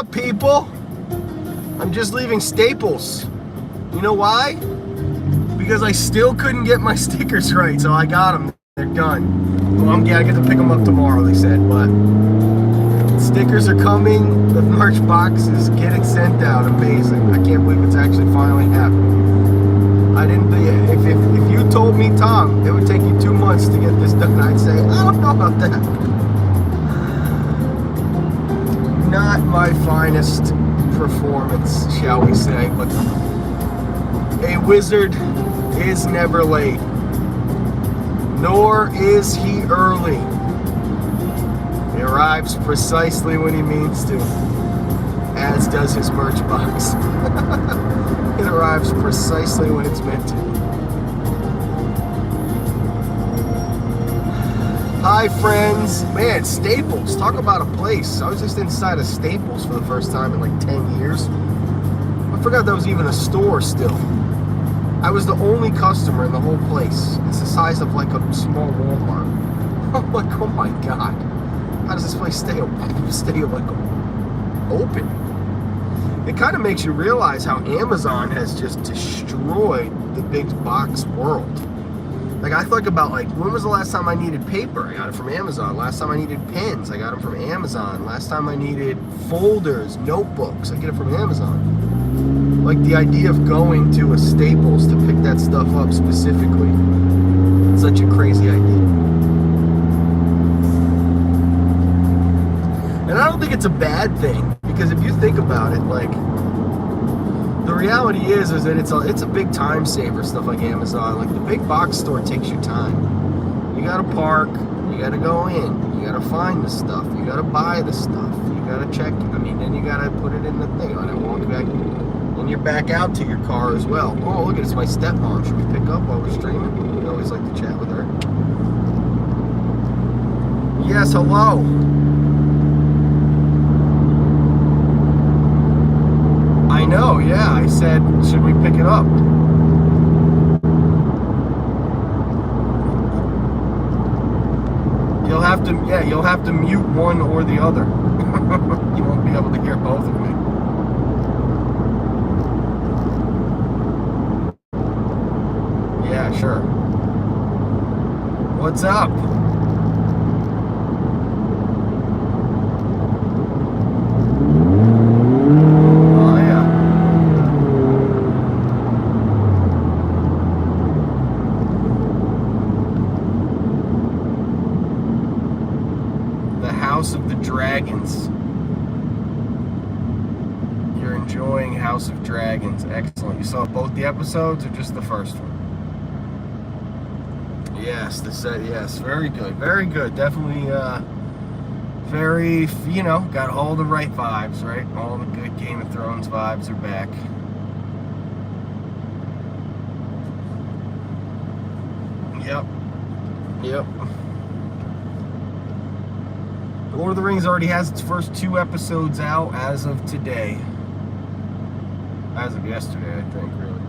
up, people? I'm just leaving Staples. You know why? Because I still couldn't get my stickers right, so I got them. They're done. Well, I get to pick them up tomorrow, they said, but stickers are coming. The merch box is getting sent out. Amazing. I can't believe it's actually finally happening. I didn't think, if you told me, Tom, it would take you 2 months to get this done, I'd say, I don't know about that. Not my finest performance, shall we say, but a wizard is never late, nor is he early. He arrives precisely when he means to, as does his merch box. It arrives precisely when it's meant to. Hi friends. Man, Staples, talk about a place. I was just inside of Staples for the first time in like 10 years. I forgot that was even a store still. I was the only customer in the whole place. It's the size of like a small Walmart. I'm like, oh my God. How does this place stay like open? It kind of makes you realize how Amazon has just destroyed the big box world. Like I think about like, when was the last time I needed paper? I got it from Amazon. Last time I needed pens, I got them from Amazon. Last time I needed folders, notebooks, I get it from Amazon. Like the idea of going to a Staples to pick that stuff up specifically, it's such a crazy idea. And I don't think it's a bad thing, because if you think about it, like, the reality is that it's a big time saver, stuff like Amazon. Like the big box store takes your time. You gotta park, you gotta go in, you gotta find the stuff, you gotta buy the stuff, you gotta check, then you gotta put it in the thing, and then walk back, and you're back out to your car as well. Oh, look, it's my stepmom. Should we pick up while we're streaming? We always like to chat with her. Yes, hello. I know, yeah, I said, should we pick it up? You'll have to mute one or the other. You won't be able to hear both of me. Yeah, sure. What's up? House of the Dragons. You're enjoying House of Dragons. Excellent. You saw both the episodes or just the first one? Yes, yes, very good. Very good. Definitely very, got all the right vibes, right? All the good Game of Thrones vibes are back. Yep. Lord of the Rings already has its first 2 episodes out as of today. As of yesterday, I think, really.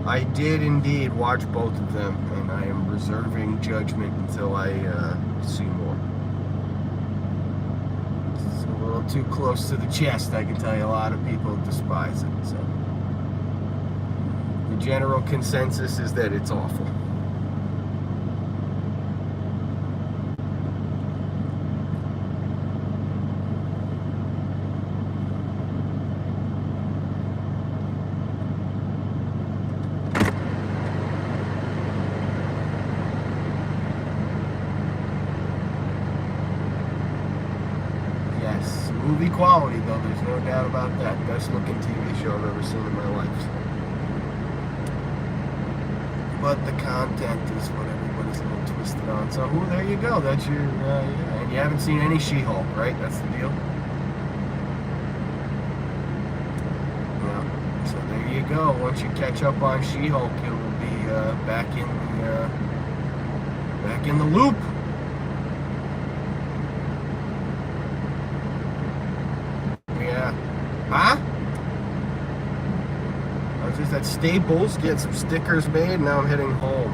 I did indeed watch both of them, and I am reserving judgment until I see more. It's a little too close to the chest. I can tell you a lot of people despise it, so. The general consensus is that it's awful. Movie quality, though, there's no doubt about that. Best looking TV show I've ever seen in my life. But the content is what everybody's a little twisted on. So, there you go. That's your, yeah. And you haven't seen any She-Hulk, right? That's the deal. Yeah. So there you go. Once you catch up on She-Hulk, it will be back in the loop. Huh? I was just at Staples, getting some stickers made, and now I'm heading home.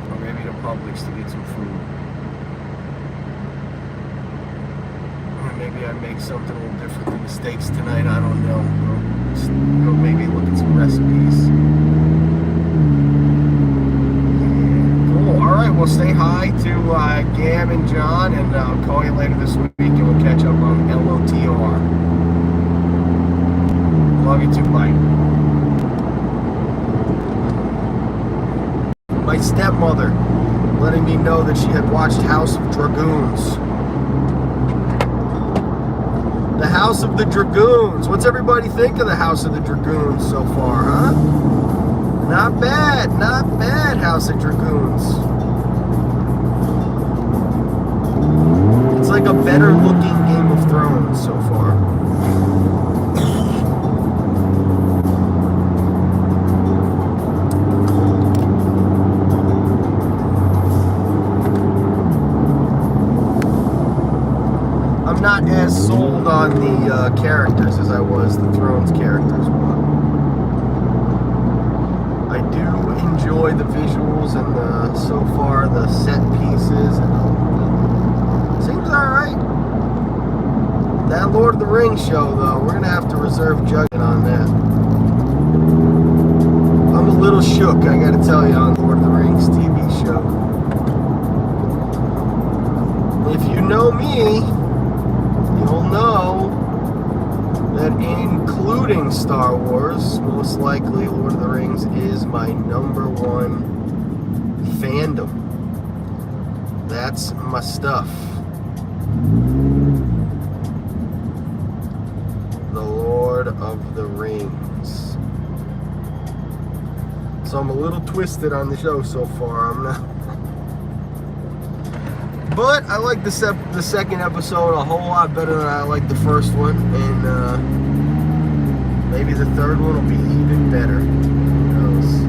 Or maybe to Publix to get some food. maybe I make something a little different than the steaks tonight. I don't know. Just go maybe look at some recipes. All right, well, stay hi to Gam and John, and I'll call you later this week, and we'll catch up on LOTR. Love you too, bye. My stepmother letting me know that she had watched House of Dragoons. The House of the Dragoons. What's everybody think of the House of the Dragoons so far, huh? Not bad, House of Dragoons. It's like a better looking Game of Thrones so far. I'm not as sold on the characters as I was the Thrones characters, but I do enjoy the visuals and so far the set pieces, and seems alright. That Lord of the Rings show, though, we're gonna have to reserve judgment on that. I'm a little shook, I gotta tell you, on Lord of the Rings TV show. If you know me, you'll know that including Star Wars, most likely Lord of the Rings is my #1 fandom. That's my stuff. The Lord of the Rings. So I'm a little twisted on the show so far. I'm not. But I like the second episode a whole lot better than I like the first one, and maybe the third one will be even better. Who knows?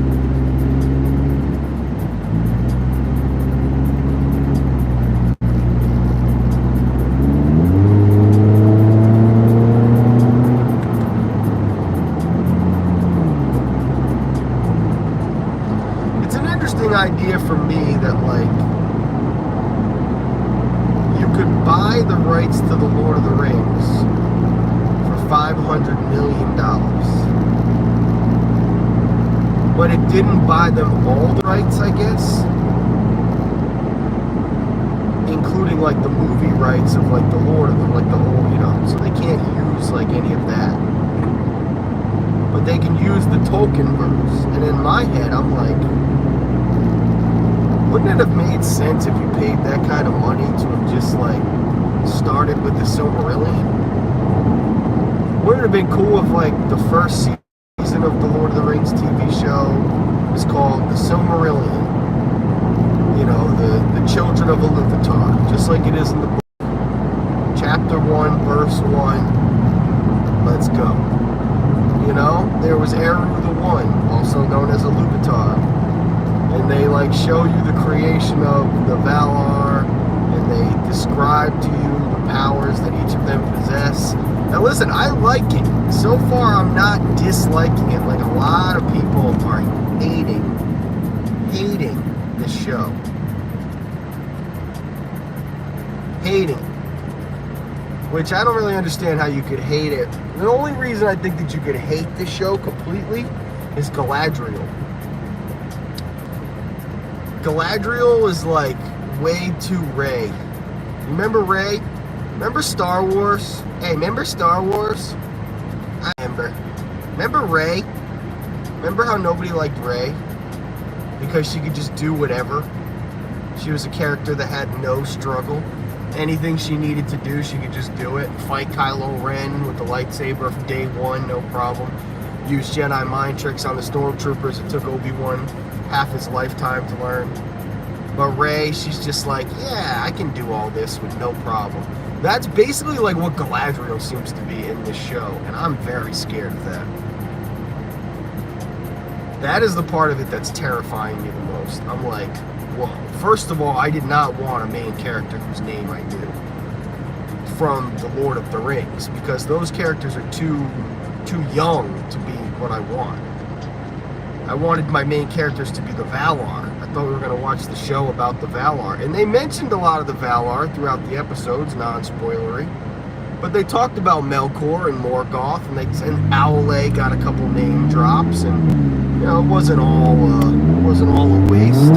It's an interesting idea for me that, like, buy the rights to the Lord of the Rings for $500 million. But it didn't buy them all the rights, I guess. Including like the movie rights of like the Lord of them, like the whole, you know, so they can't use like any of that. But they can use the Tolkien verse. And in my head, I'm like, wouldn't it have made sense if you paid that kind of money to have just like started with the Silmarillion? Wouldn't it have been cool if like the first season of the Lord of the Rings TV show is called the Silmarillion? You know, the children of Iluvatar, just like it is in the book. Chapter 1, verse 1. Let's go. You know, there was Eru the One, also known as Iluvatar. And they like show you the creation of the Valar, and they describe to you the powers that each of them possess. Now listen, I like it. So far I'm not disliking it. Like a lot of people are hating this show. Hating. Which I don't really understand how you could hate it. The only reason I think that you could hate this show completely is Galadriel. Galadriel is like way too Rey. Remember Rey? Remember Star Wars? Hey, remember Star Wars? I remember. Remember Rey? Remember how nobody liked Rey? Because she could just do whatever. She was a character that had no struggle. Anything she needed to do, she could just do it. Fight Kylo Ren with the lightsaber from day one, no problem. Use Jedi mind tricks on the stormtroopers. It took Obi-Wan half his lifetime to learn. But Rey, she's just like, yeah, I can do all this with no problem. That's basically like what Galadriel seems to be in this show, and I'm very scared of that. That is the part of it that's terrifying me the most. I'm like, whoa. First of all, I did not want a main character whose name I knew from The Lord of the Rings, because those characters are too young to be what I want. I wanted my main characters to be the Valar. I thought we were going to watch the show about the Valar. And they mentioned a lot of the Valar throughout the episodes, non-spoilery. But they talked about Melkor and Morgoth, and Owlay got a couple name drops, and you know, it wasn't all a waste.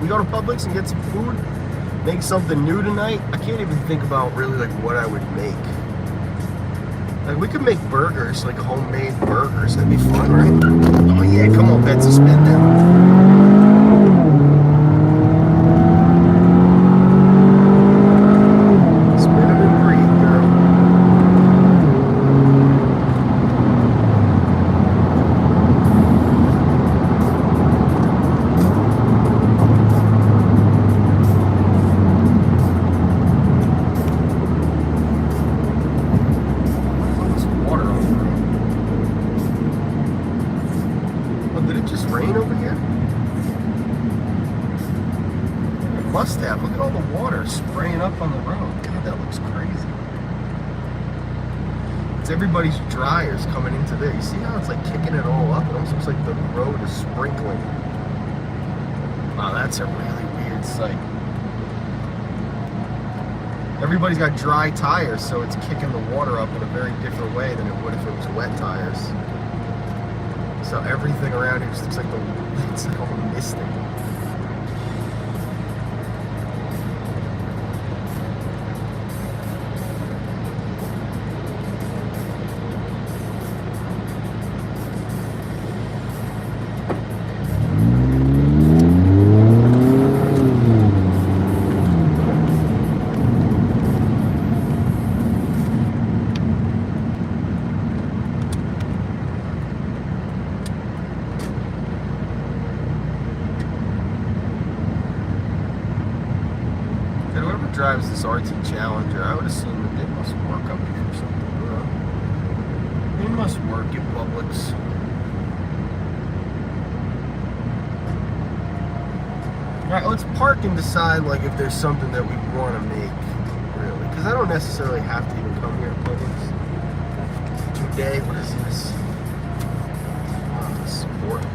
We go to Publix and get some food, make something new tonight. I can't even think about really like what I would make. Like we could make burgers, like homemade burgers. That'd be fun, right? Oh yeah, come on, Betsy, spin that. Must have. Look at all the water spraying up on the road. God, that looks crazy. It's everybody's dryers coming into there. You see how it's like kicking it all up? It almost looks like the road is sprinkling. Wow, that's a really weird sight. Everybody's got dry tires, so it's kicking the water up in a very different way than it would if it was wet tires. So everything around here just looks like it's like all misting. Drives this RT Challenger, I would assume that they must work up here or something. They must work at Publix. Alright, let's park and decide like if there's something that we want to make, really. Because I don't necessarily have to even come here to Publix. Today, what is this? Oh, sport.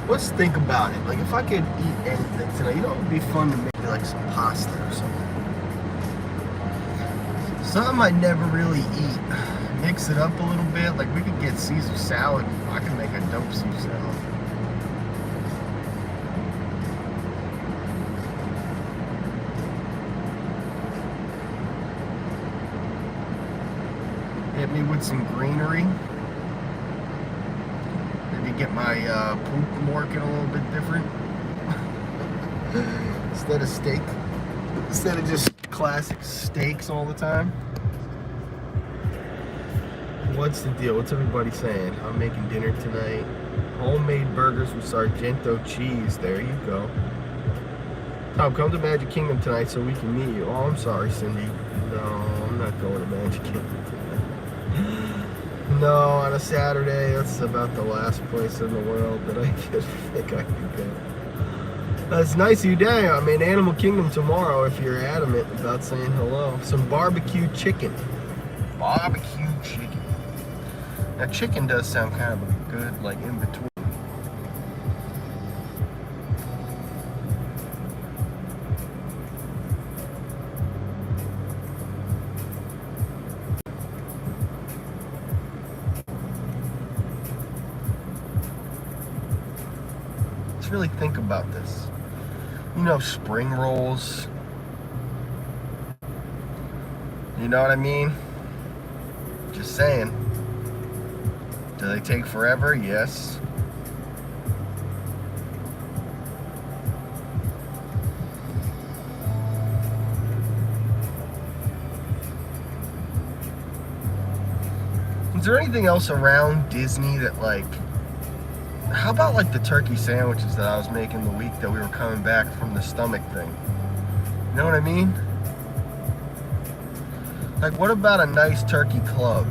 Let's think about it. Like if I could eat anything tonight, you know, it would be fun to make like some pasta or something. Something I never really eat. Mix it up a little bit. Like we could get Caesar salad. I can make a dope Caesar salad. Hit me with some greenery. Get my poop working a little bit different. Instead of steak. Instead of just classic steaks all the time. What's the deal? What's everybody saying? I'm making dinner tonight. Homemade burgers with Sargento cheese. There you go. Tom, come to Magic Kingdom tonight so we can meet you. Oh, I'm sorry, Cindy. No, I'm not going to Magic Kingdom tonight. No, on a Saturday, that's about the last place in the world that I think I could go. That's nice of you, Dan. I'm in Animal Kingdom tomorrow if you're adamant about saying hello. Some barbecue chicken. Barbecue chicken. Now, chicken does sound kind of a good, like, in between. really think about this. You know, spring rolls. You know what I mean? Just saying. Do they take forever? Yes. Is there anything else around Disney that, like, how about like the turkey sandwiches that I was making the week that we were coming back from the stomach thing? You know what I mean? Like, what about a nice turkey club?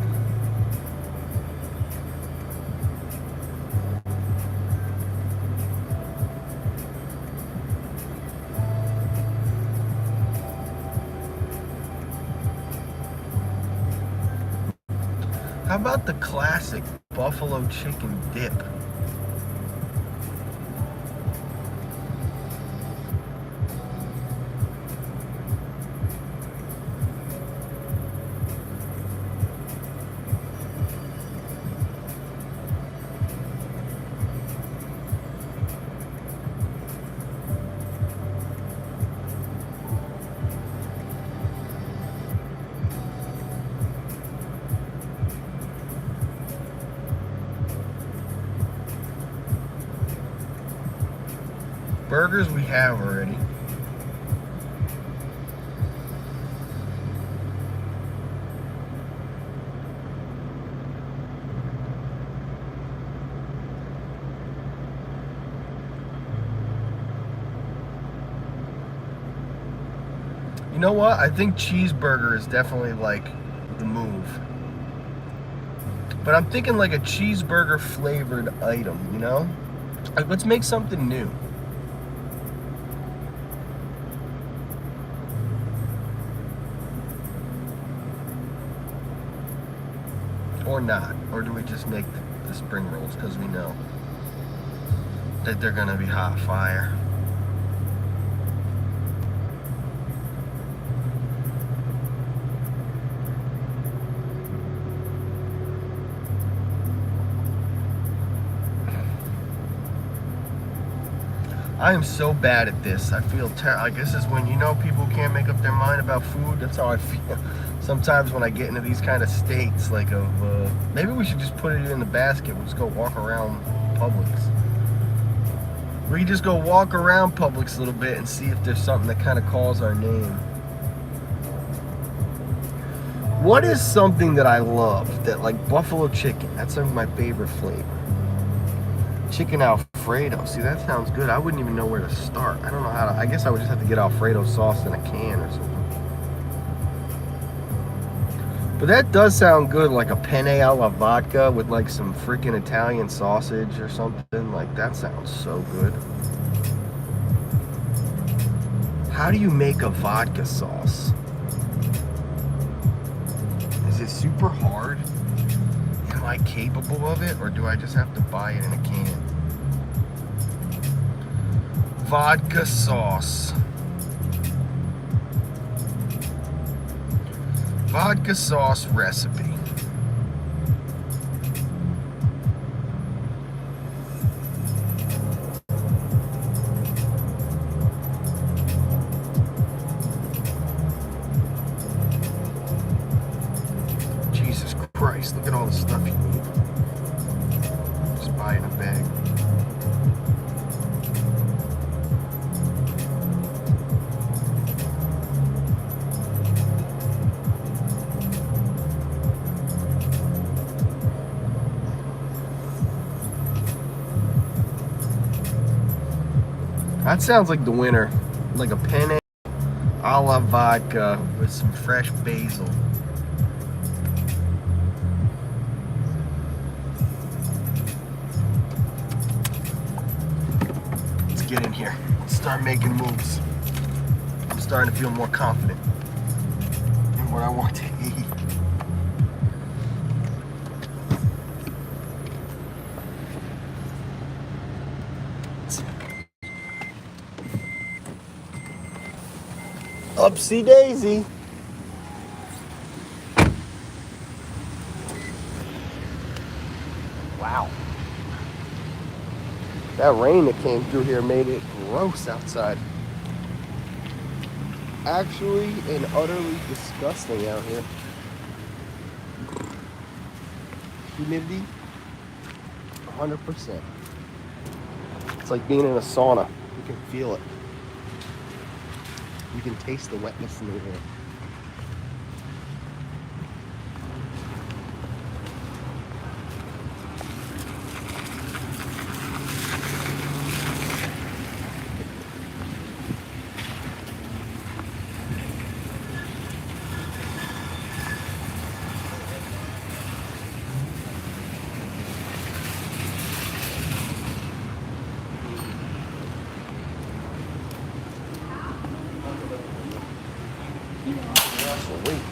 How about the classic buffalo chicken dip? Burgers we have already. You know what? I think cheeseburger is definitely like the move. But I'm thinking like a cheeseburger flavored item, you know? Like, let's make something new. Or not. Or do we just make the spring rolls because we know that they're gonna be hot fire? I am so bad at this. I feel like this is when, you know, people can't make up their mind about food. That's how I feel sometimes when I get into these kind of states, like of maybe we should just put it in the basket. We'll just go walk around Publix. We can just go walk around Publix a little bit and see if there's something that kind of calls our name. What is something that I love that, like buffalo chicken? That's like my favorite flavor. Chicken Alfredo. See, that sounds good. I wouldn't even know where to start. I don't know how to. I guess I would just have to get Alfredo sauce in a can or something. But that does sound good, like a penne alla vodka with like some freaking Italian sausage or something. Like, that sounds so good. How do you make a vodka sauce? Is it super hard? Am I capable of it, or do I just have to buy it in a can? Vodka sauce. Vodka sauce recipe. Jesus Christ, look at all the stuff you need. Just buy it in a bag. That sounds like the winner. Like a penne a la vodka with some fresh basil. Let's get in here. Let's start making moves. I'm starting to feel more confident in what I want to eat. Upsy daisy. Wow. That rain that came through here made it gross outside. Actually and utterly disgusting out here. Humidity, 100%. It's like being in a sauna. You can feel it. You can taste the wetness in the air. Sweet.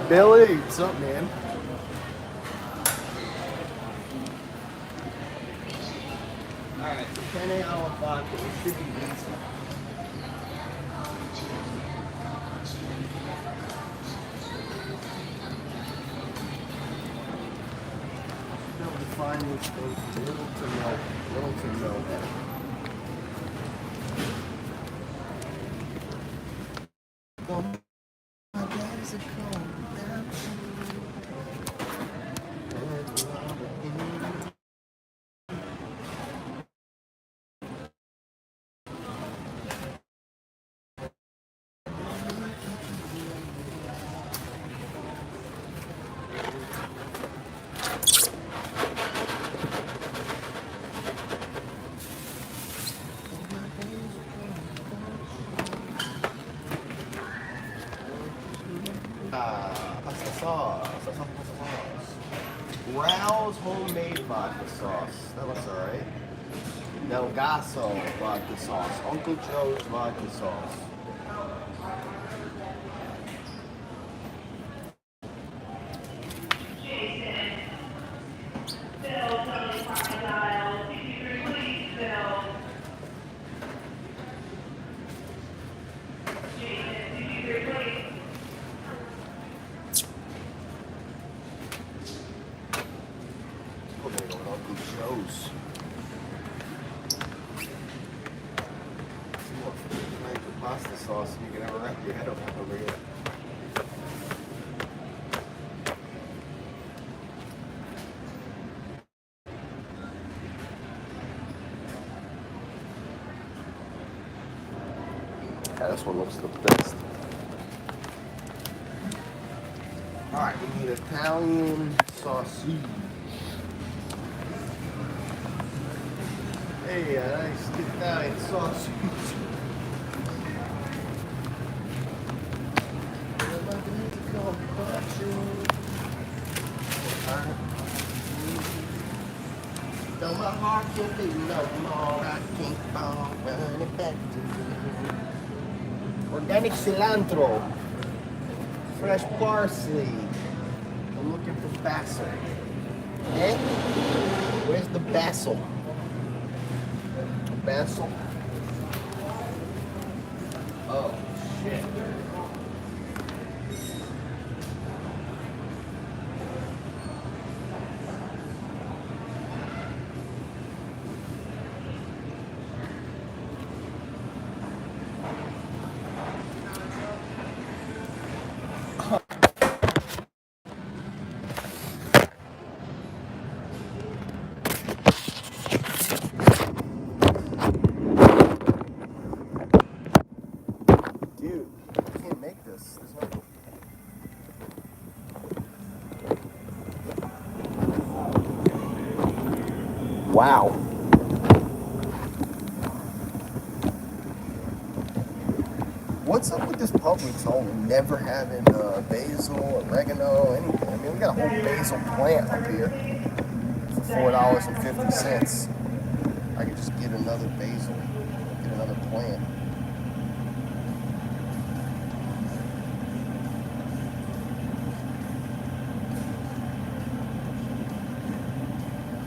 Billy, what's up, man? Alright, 10 hour vodka. It should be easy. Be able to find these things little to no. My dad is a cold. Pasta sauce. Rao's homemade vodka sauce. That looks alright. Del Gaso vodka sauce. Uncle Joe's vodka sauce. Pasta sauce, you can ever wrap your head up over here. Yeah, this one looks the best. Alright, we need Italian sausage. Hey, a nice Italian sausage. Though my heart can be no more, I keep on running back to you. Organic cilantro, fresh parsley. I'm looking for basil. Eh? Where's the basil? Basil? Oh, shit. Dude, I can't make this. There's no... Wow. What's up with this Publix only never having basil, oregano, anything? I mean, we got a whole basil plant up here. $4.50. I could just get another basil, get another plant.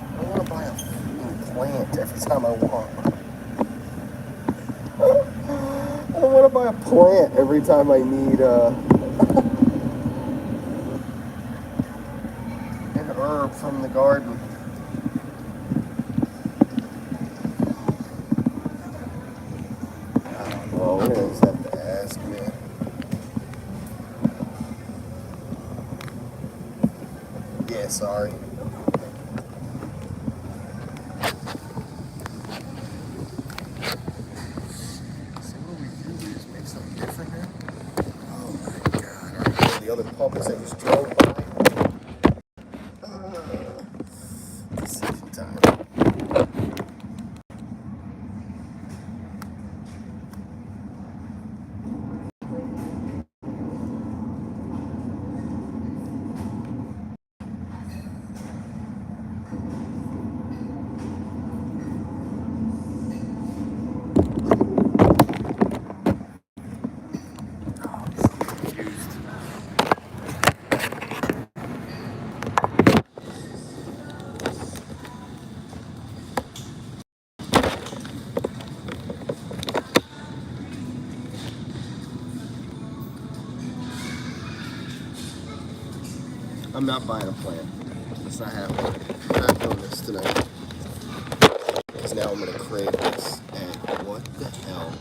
I don't want to buy a freaking plant every time I want. I don't want to buy a plant every time I need an herb from the garden. Oh, we're gonna just have to ask, man. Yeah, sorry. The other Publix I just drove by. Decision time. I'm not buying a plant. It's not happening. I'm not doing this tonight. Because now I'm going to crave this. And what the hell?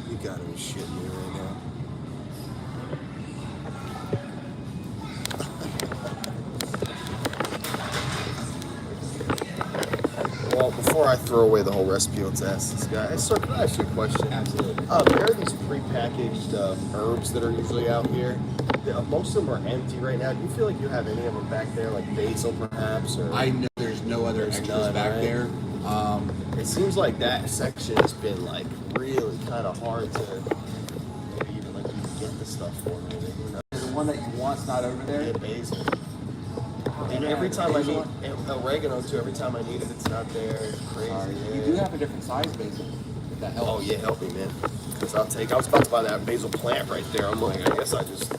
You gotta be shitting me right now. Well, before I throw away the whole recipe, let's ask this guy. So, can I ask you a question? Absolutely. There are these prepackaged herbs that are usually out here. Most of them are empty right now. Do you feel like you have any of them back there, like basil perhaps? Or I know there's no other extras none, back right? there. It seems like that section has been like really kind of hard to maybe even like you get the stuff for maybe. You know? The one that you want's not over there. Yeah, basil. And every time I need oregano too, every time I need it, it's not there. It's crazy. Yeah. You do have a different size basil, if that helps. Oh yeah, help me, man. Because I was about to buy that basil plant right there. I'm like, I guess I just.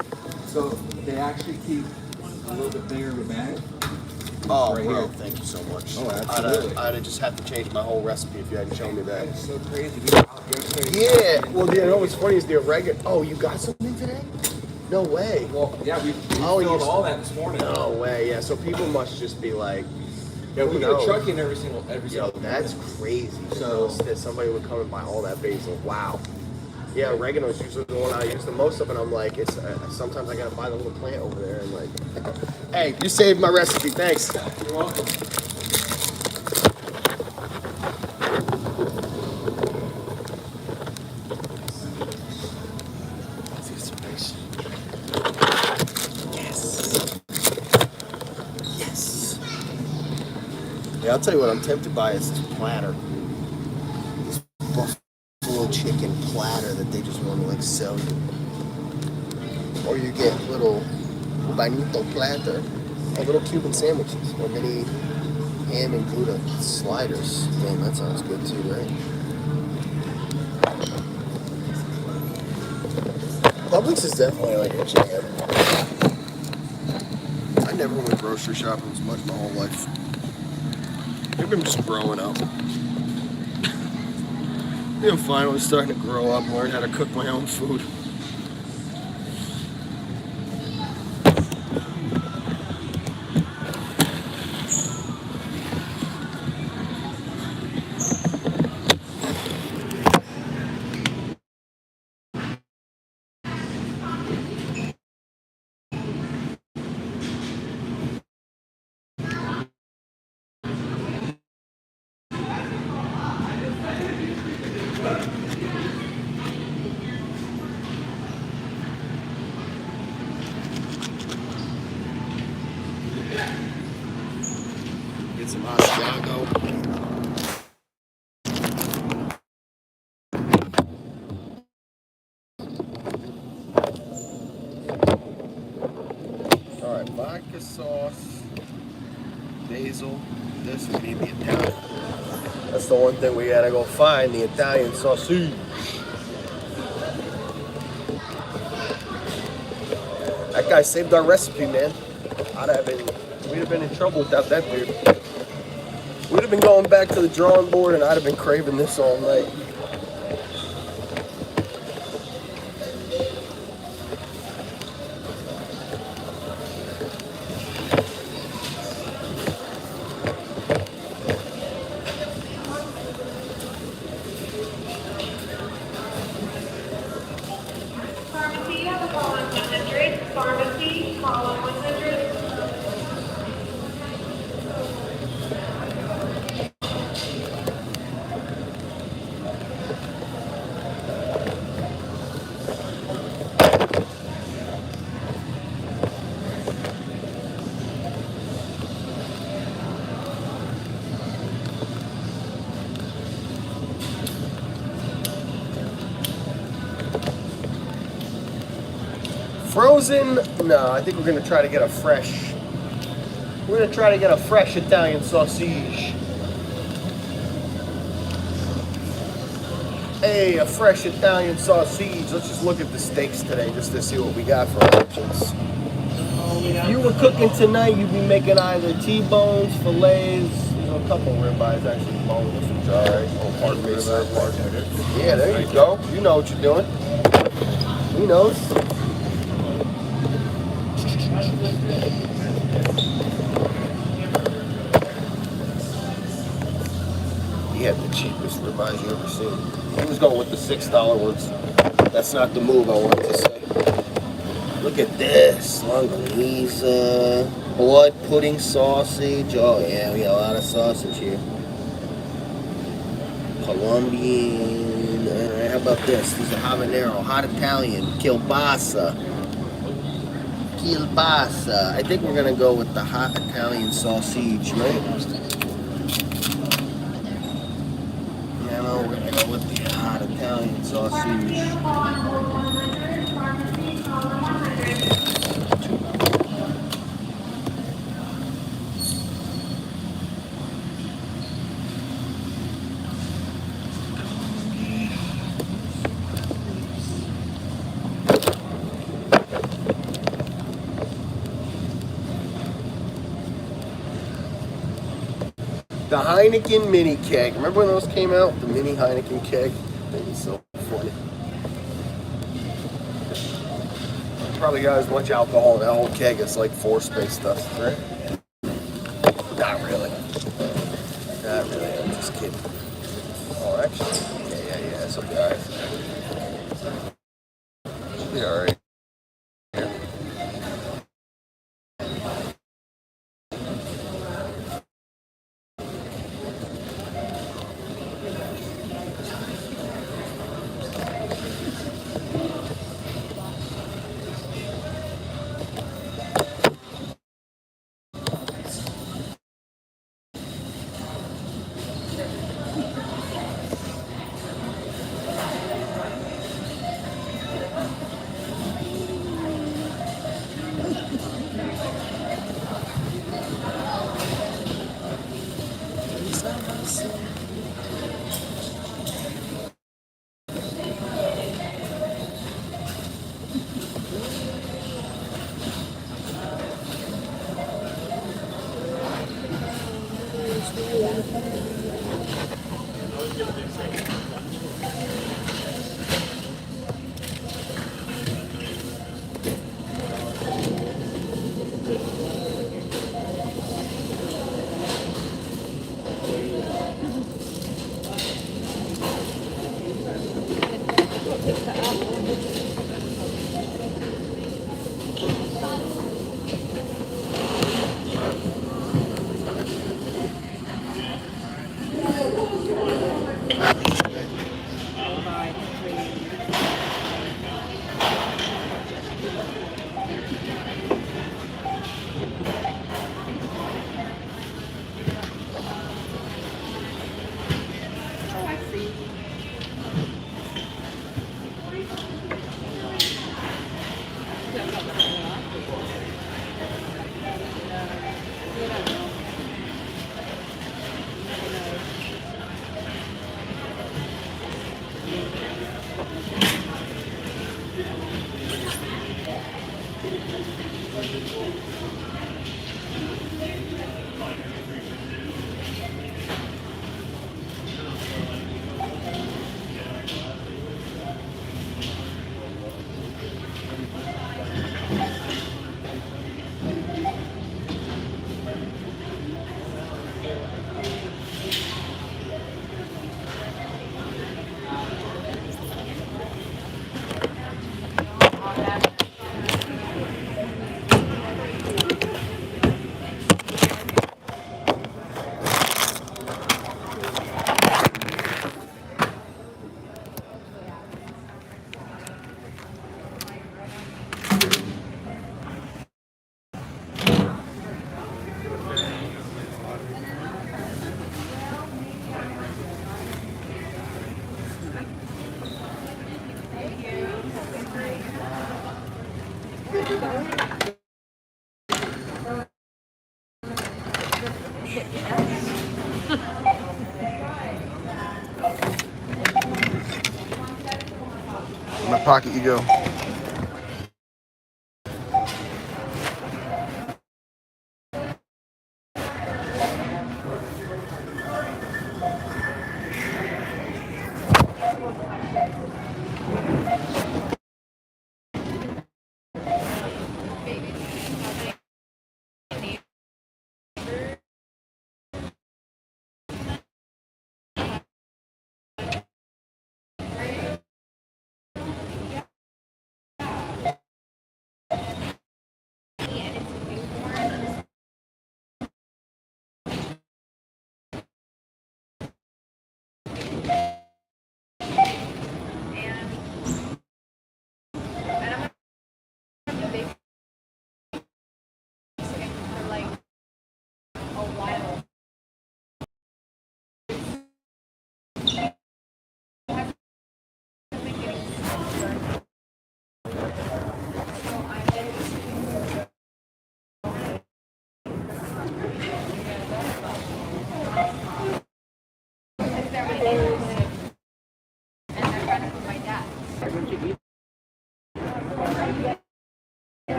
So they actually keep a little bit bigger of a bag. Oh, right bro, here. thank you so much. Oh, absolutely. I'd just have to change my whole recipe if you hadn't shown me that. That is so crazy. Yeah. Well, you know what's funny is the oregano. Oh, you got something today? No way. Well, yeah, we Oh, filled all that this morning. No way. Yeah. So people must just be like, Yeah, we who go knows? trucking every single Yo, that's crazy. So- That somebody would come and buy all that basil. Wow. Yeah, oregano is usually the one I use the most of, and I'm like, it's sometimes I gotta buy the little plant over there and like, hey, you saved my recipe. Thanks. You're welcome. Let's get some nice. Yes. Yeah, I'll tell you what I'm tempted by is this platter. This buffalo chicken platter that they just want to like sell you. Or you get little bonito platter, or little Cuban sandwiches, or mini ham and Gouda sliders. Man, that sounds good too, right? Publix is definitely like a jam. I never went grocery shopping as much my whole life. Maybe I'm just growing up. I'm finally starting to grow up, learn how to cook my own food. Get some Asiago. All right, vodka sauce, basil. This we need the Italian. That's the one thing we gotta go find, the Italian sausage. That guy saved our recipe, man. We'd have been in trouble without that dude. We'd have been going back to the drawing board and I'd have been craving this all night. Pharmacy, you have a call on 100. Pharmacy, call on 100. Frozen? No, I think we're gonna try to get a fresh. We're gonna try to get a fresh Italian sausage. Hey, a fresh Italian sausage. Let's just look at the steaks today just to see what we got for options. If you were cooking tonight, you'd be making either T-bones, fillets, a couple ribeyes actually boneless, which are alright. Oh, pardon me, sir. Yeah, there you go. You know what you're doing. He knows. He had the cheapest ribeyes you ever seen. He was going with the $6 ones. That's not the move I wanted to say. Look at this. Longaniza, blood pudding sausage. Oh yeah, we got a lot of sausage here. Colombian. Alright, how about this? These are habanero, hot Italian, kielbasa. Kielbasa. I think we're gonna go with the hot Italian sausage, right? Yeah, no, we're gonna go with the hot Italian sausage. The Heineken mini keg. Remember when those came out? The mini Heineken keg? That was so funny. Probably got as much alcohol in that whole keg as like 4 space dust, right? Not really. Not really. I'm just kidding. Oh, actually, yeah. This will be alright. Should be alright. In my pocket you go.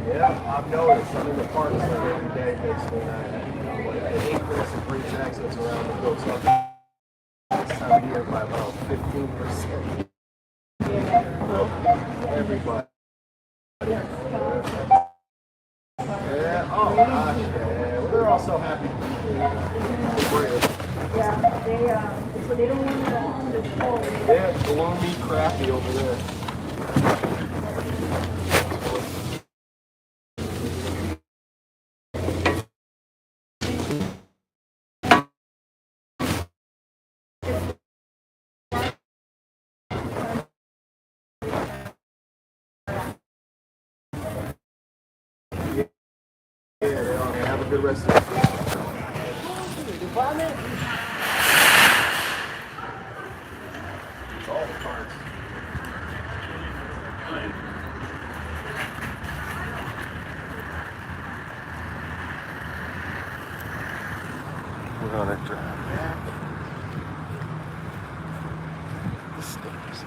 Yeah, I've noticed. I'm in the park every day, basically. The increase in breach accidents around the goes up this time of year by about 15%. Everybody. Yeah, oh gosh, yeah. Well, they're all so happy to be here. So they don't want to yeah, it's gloomy, crappy over there. Yeah, they are. Have a good rest of the day. It's all the cards. We're gonna drive back the steps.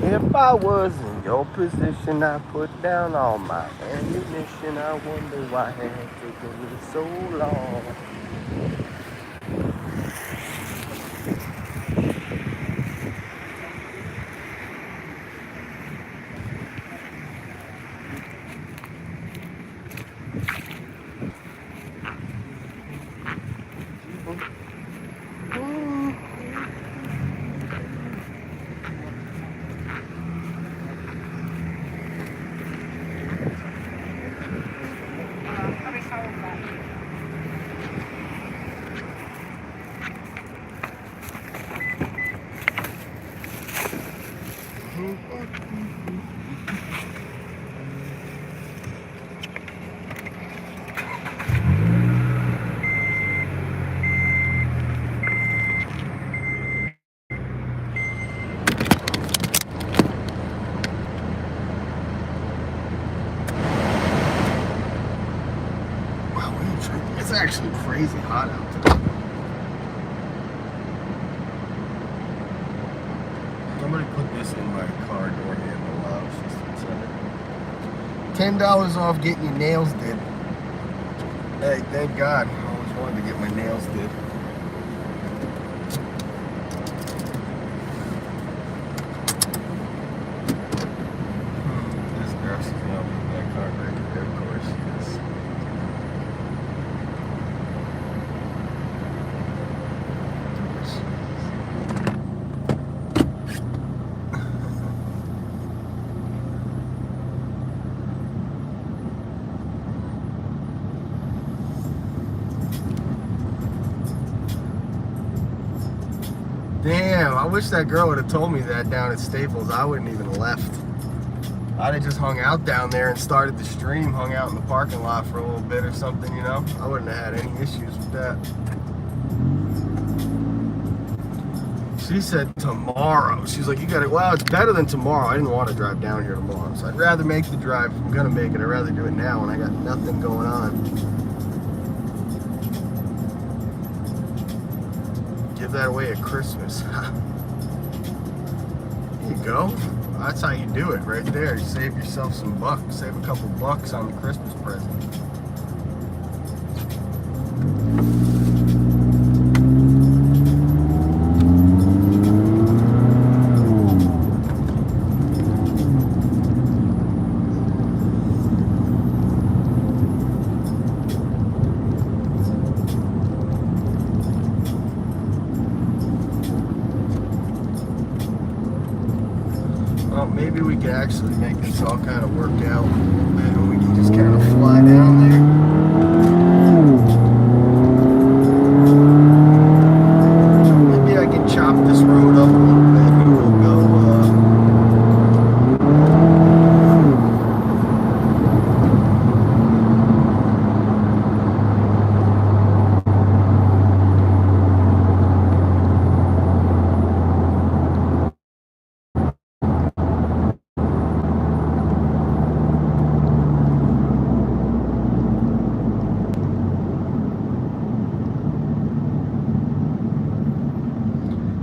If I was in your position, I'd put down all my ammunition. I wonder why it had taken me so long. It's actually crazy hot out today. Somebody put this in my car door handle. $10 off getting your nails did. Hey, thank God. I always wanted to get my nails did. This girl, she's gonna leave that car right there. Of course she is. Damn, I wish that girl would have told me that down at Staples. I wouldn't even have left. I'd have just hung out down there and started the stream, hung out in the parking lot for a little bit or something, you know? I wouldn't have had any issues with that. She said tomorrow. She's like, you got it. Well, it's better than tomorrow. I didn't want to drive down here tomorrow. So I'd rather make the drive. If I'm going to make it, I'd rather do it now when I got nothing going on. Give that away at Christmas. There you go. That's how you do it right there. You save yourself some bucks. Save a couple bucks on the Christmas present. Well, maybe we can actually make this all kind of work out a little bit and we can just kind of fly down there. Maybe I can chop this road up a little bit and we'll go,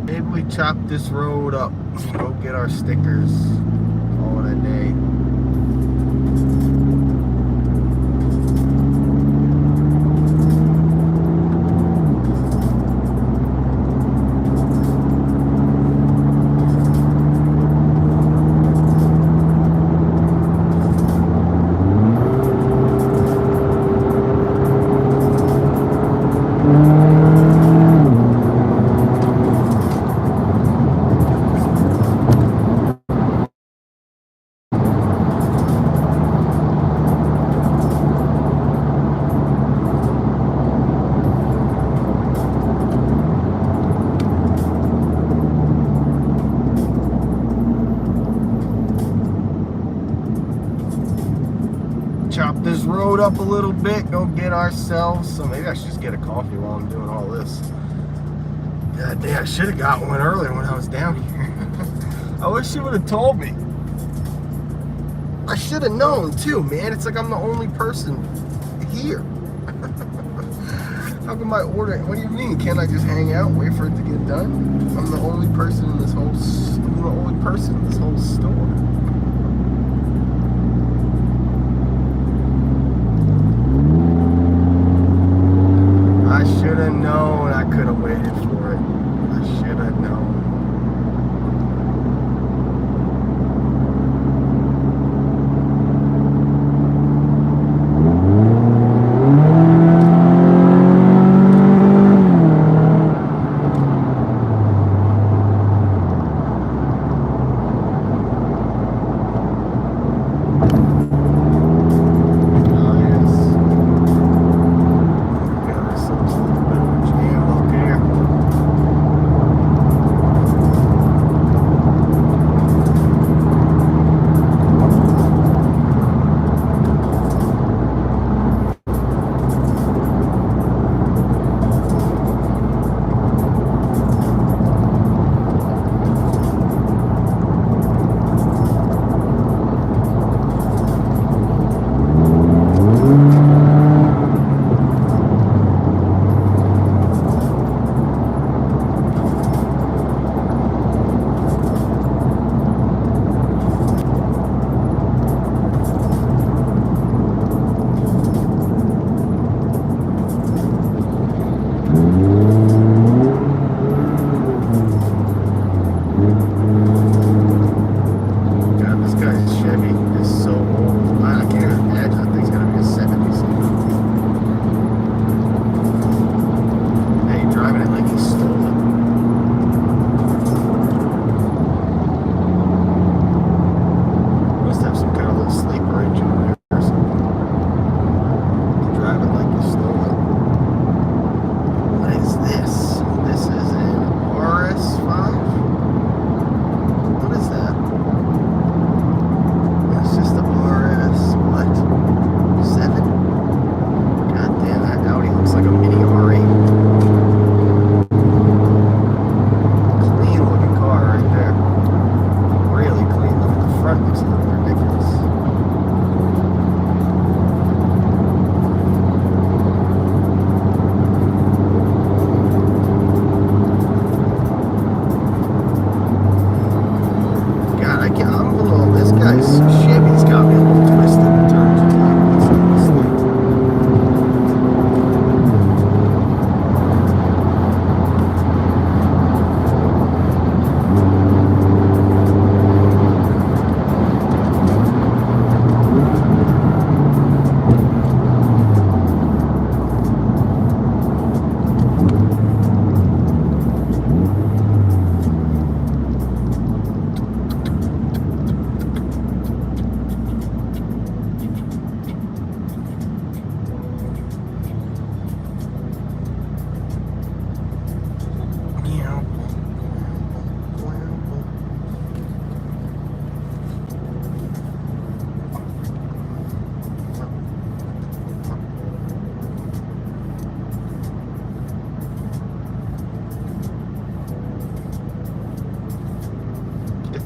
maybe we chop this road up and go get our stickers. Call it a day. Chop this road up a little bit, go get ourselves some. Maybe I should just get a coffee while I'm doing all this. God damn, I should have got one earlier when I was down here. I wish you would have told me. I should have known too, man. It's like I'm the only person here. How come I order? What do you mean? Can't I just hang out and wait for it to get done? I'm the only person in this whole. I'm the only person in this whole store. I should have known. I could have waited for it. I should have known. Got ourselves a little bit of a jam up here.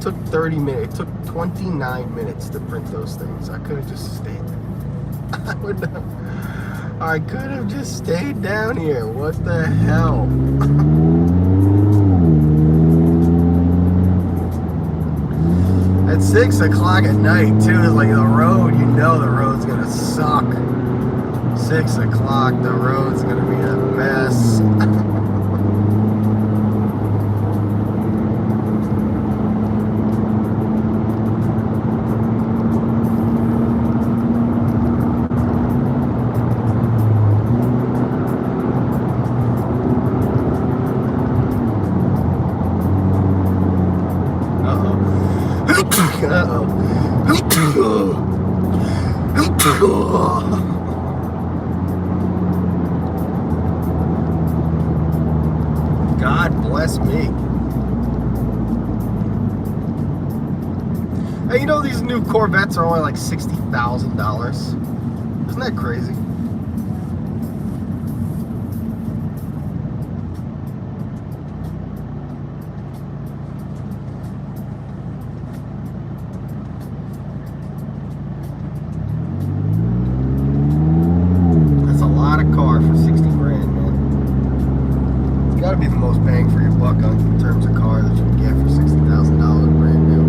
took 30 minutes. It took 29 minutes to print those things. I could have just stayed. I could have just stayed down here. What the hell? At 6 o'clock at night, too, is like the road. You know the road's gonna suck. 6 o'clock, the road's gonna be a mess. God bless me. Hey, you know these new Corvettes are only like $60,000? Isn't that crazy? Be the most bang for your buck in terms of car that you can get for $60,000 brand new.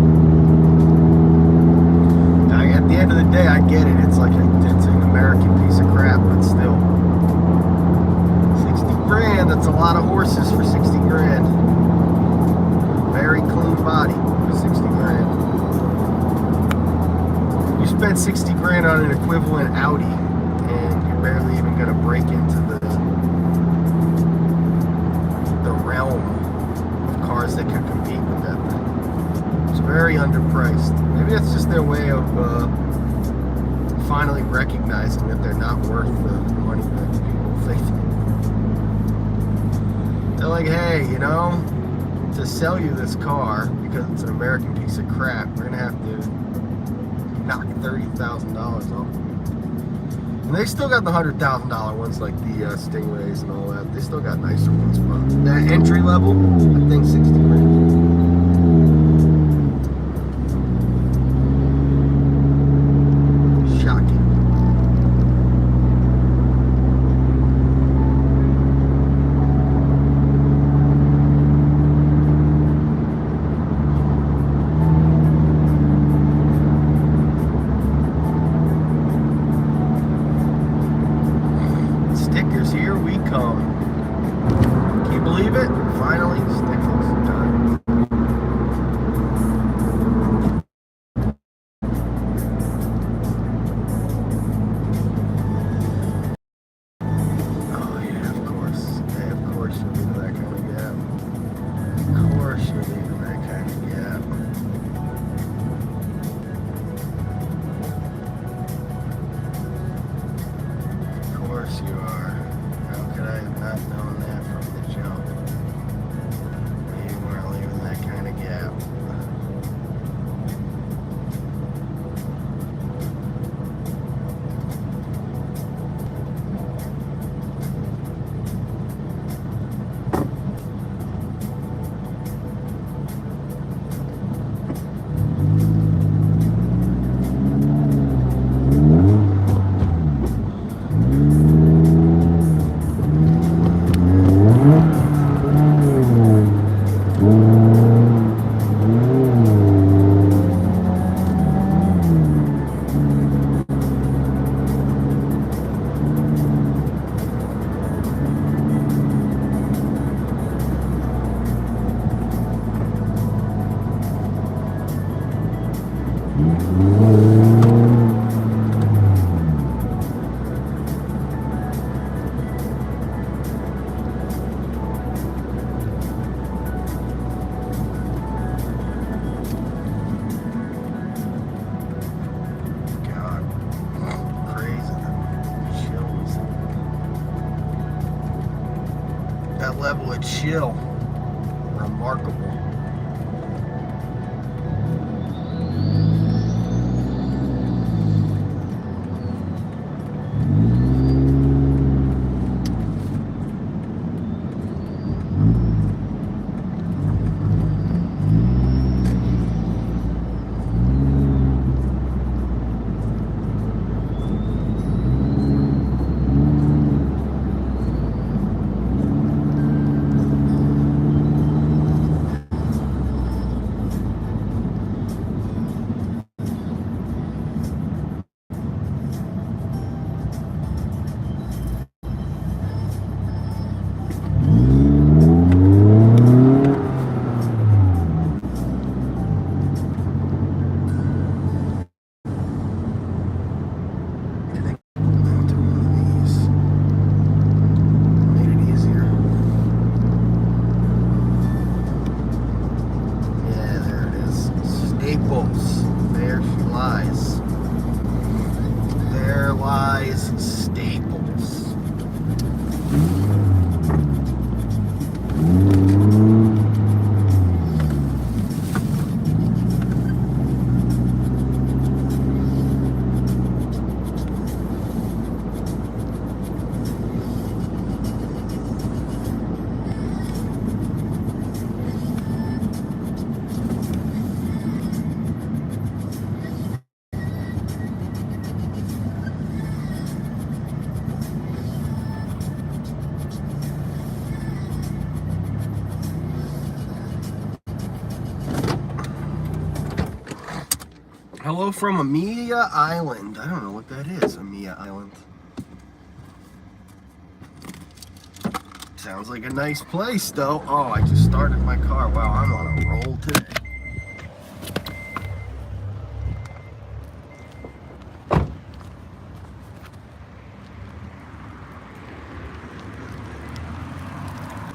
Now, at the end of the day, I get it. It's like it's an American piece of crap, but still, 60 grand. That's a lot of horses for 60 grand. Very clean body for 60 grand. You spend 60 grand on an equivalent Audi, and you're barely even gonna break into the realm of cars that could compete with that thing. It's very underpriced. Maybe that's just their way of finally recognizing that they're not worth the money that people think. They're like, hey, you know, to sell you this car because it's an American piece of crap, we're gonna have to knock $30,000 off. And they still got the $100,000 ones like the Stingrays and all that. They still got nicer ones, but that entry level, I think 60 grand. Shocking. Stickers, here we come. Can you believe it? Finally, stickers done. Oh yeah, of course. Yeah, of course you're leaving that kind of gap. Of course you're leaving that kind of gap. Of course you are. How could I have not known that from the jump? You weren't leaving that kind of gap. That level of chill, remarkable. hello from Amelia Island. I don't know what that is, Amelia Island. Sounds like a nice place, though. Oh, I just started my car. Wow, I'm on a roll today.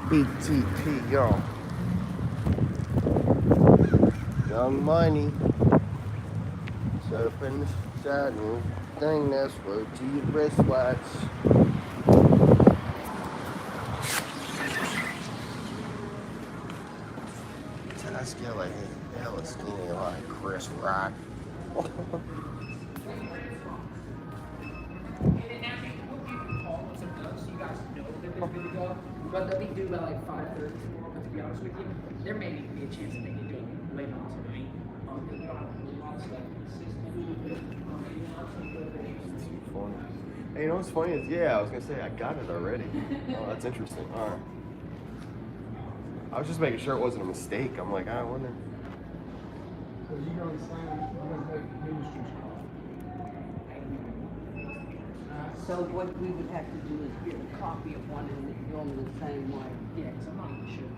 BTP, y'all. Young money. Surfing the saddle. Thing that's word to your wristwatch. Taskella hella skinny like Chris Rock. But they'll be due by like 5:30 tomorrow. But to be honest with you, there may even be a chance that they can do it later on tonight. Hey, you know what's funny is, yeah, I was gonna say I got it already. Oh, that's interesting. All right. I was just making sure it wasn't a mistake. I'm like, I wonder. So you're gonna make ministry's call. So what we would have to do is get a copy of one and do them the same way. Yeah, because I'm not even sure.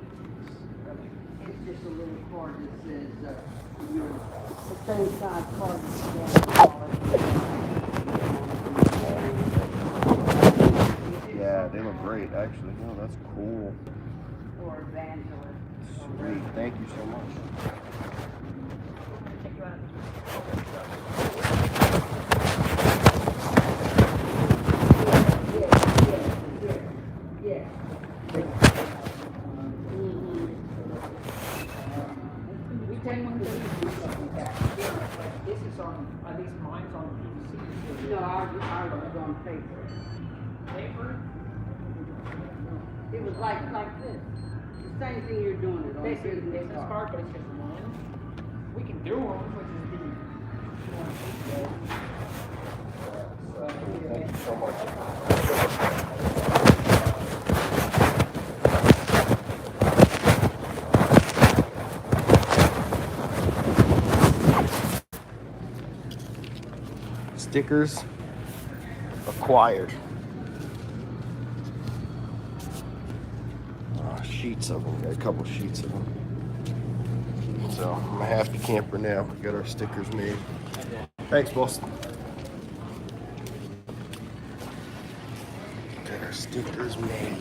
It's just a little card that says, the same size card that you Yeah, they look great, actually. No, that's cool. or evangelist. Sweet. Thank you so much. Yeah. We take one that we do something back. This is on, at least mine's on PVC. No, ours was on paper. Paper? It was like this. The same thing you're doing it on. Basically, the business card, but it's just one. We can do them, which is Thank you so much. Stickers acquired. Sheets of them. Got a couple sheets of them. So I'm a happy camper now. We got our stickers made. Thanks, boss. Got our stickers made.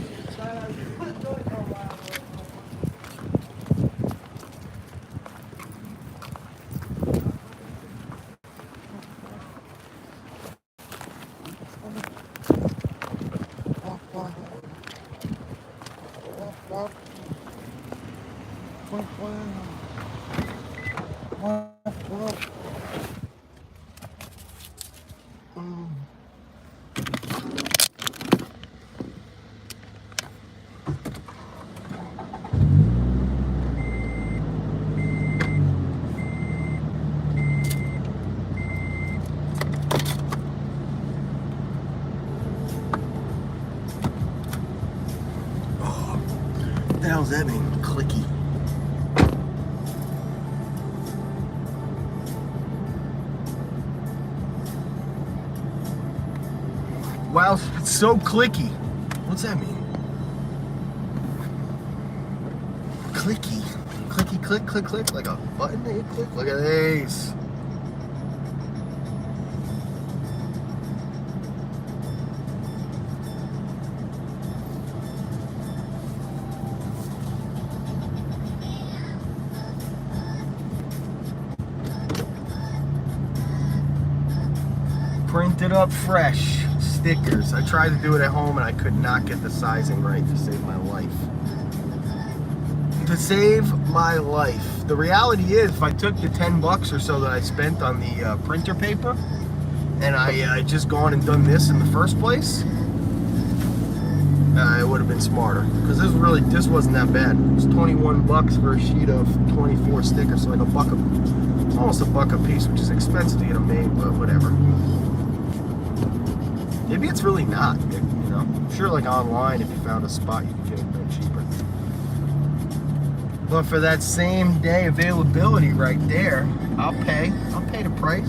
What the hell's that mean? Clicky. Wow, it's so clicky. What's that mean? Clicky. Clicky, click, click, click. Like a button that you click. Look at these. Printed up fresh stickers. I tried to do it at home and I could not get the sizing right to save my life. To save my life. The reality is, if I took the 10 bucks or so that I spent on the printer paper and I just gone and done this in the first place, it would have been smarter. Because this wasn't that bad. It was 21 bucks for a sheet of 24 stickers, so like almost a buck a piece, which is expensive to get them made, but whatever. Maybe it's really not, you know? I'm sure like online, if you found a spot, you could get it no cheaper. But for that same day availability right there, I'll pay I'll pay the price.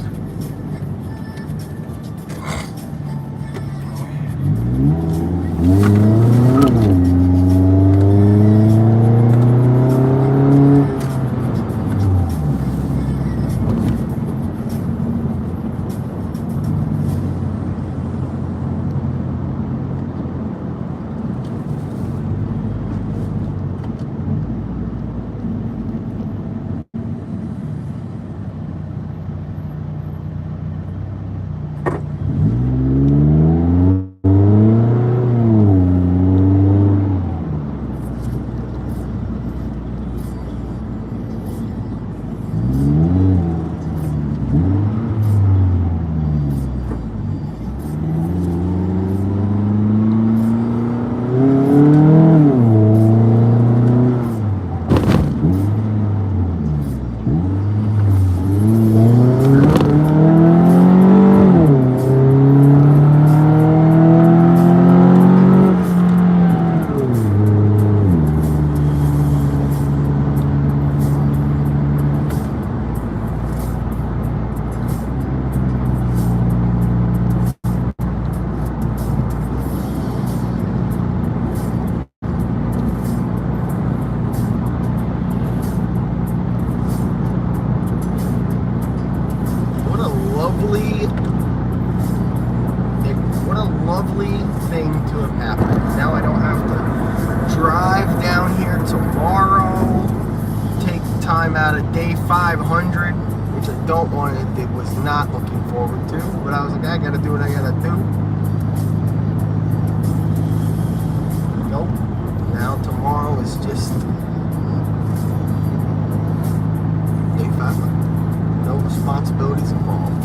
What a lovely thing to have happened. Now I don't have to drive down here tomorrow, take time out of day 500, which I don't want to, it was not looking forward to, but I was like, I gotta do what I gotta do. Nope. Now tomorrow is just day 500. No responsibilities involved.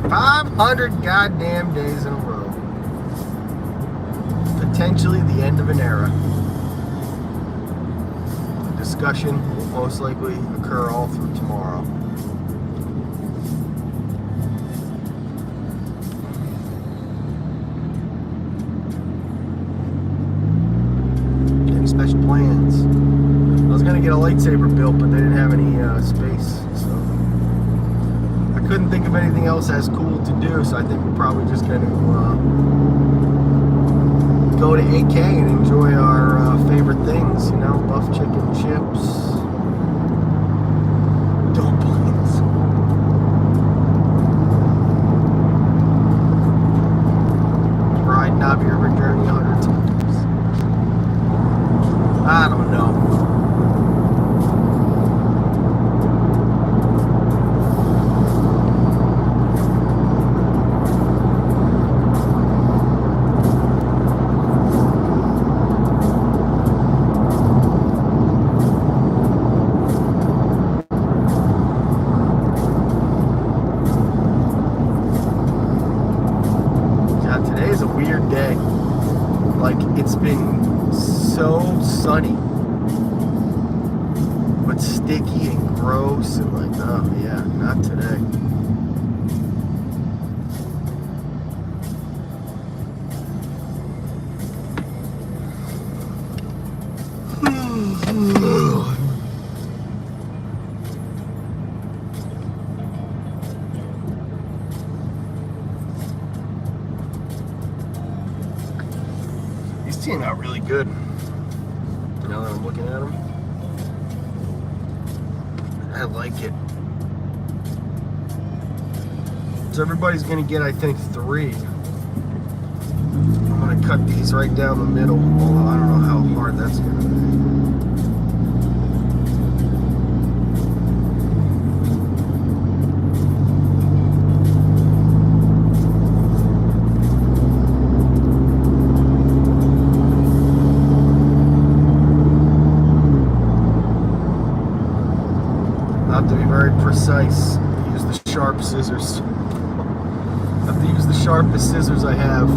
500 goddamn days in a row. Potentially the end of an era. The discussion will most likely occur all through tomorrow. Any special plans? I was gonna get a lightsaber built, but they didn't have any space, so I couldn't think of anything else as cool to do, so I think we're probably just going to go to AK and enjoy our favorite things, you know, buff chicken chips, dumplings. Ride Navi River Journey 100 times. I don't know. Today's a weird day. Like, it's been so sunny, but sticky and gross, and like, oh yeah, not today. These came out really good. Now that I'm looking at them, I like it. So everybody's gonna get, I think, 3. I'm gonna cut these right down the middle, although I don't know how hard that's gonna be. To be very precise, use the sharp scissors. I have to use the sharpest scissors I have.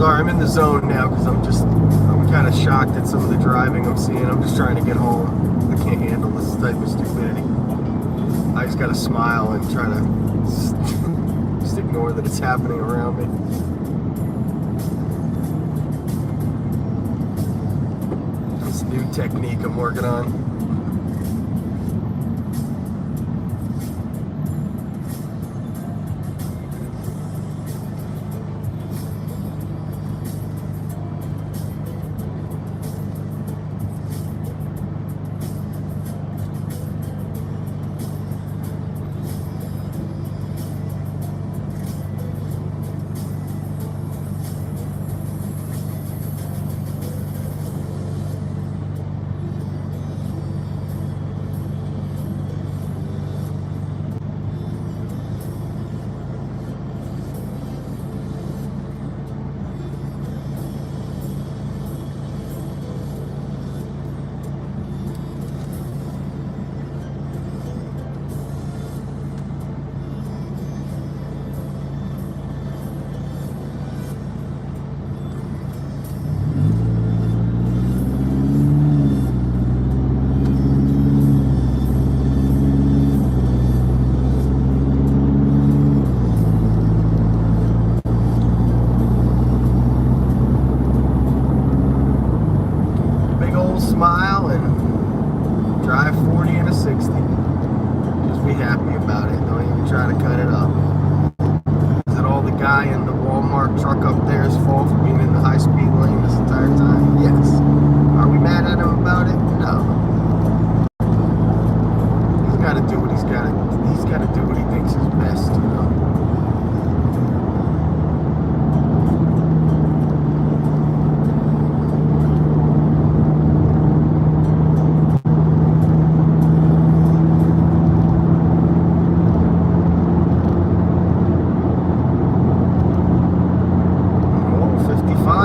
Sorry, I'm in the zone now because I'm kind of shocked at some of the driving I'm seeing. I'm just trying to get home. I can't handle this type of stupidity. I just gotta smile and try to just ignore that it's happening around me. This new technique I'm working on. Smile and drive 40 and a 60. Just be happy about it. Don't even try to cut it up. Is it all the guy in the Walmart truck up there's fault for being in the high speed lane this entire time? Yes. Are we mad at him about it? No. He's got to do what he's got to do what he thinks is best, you know.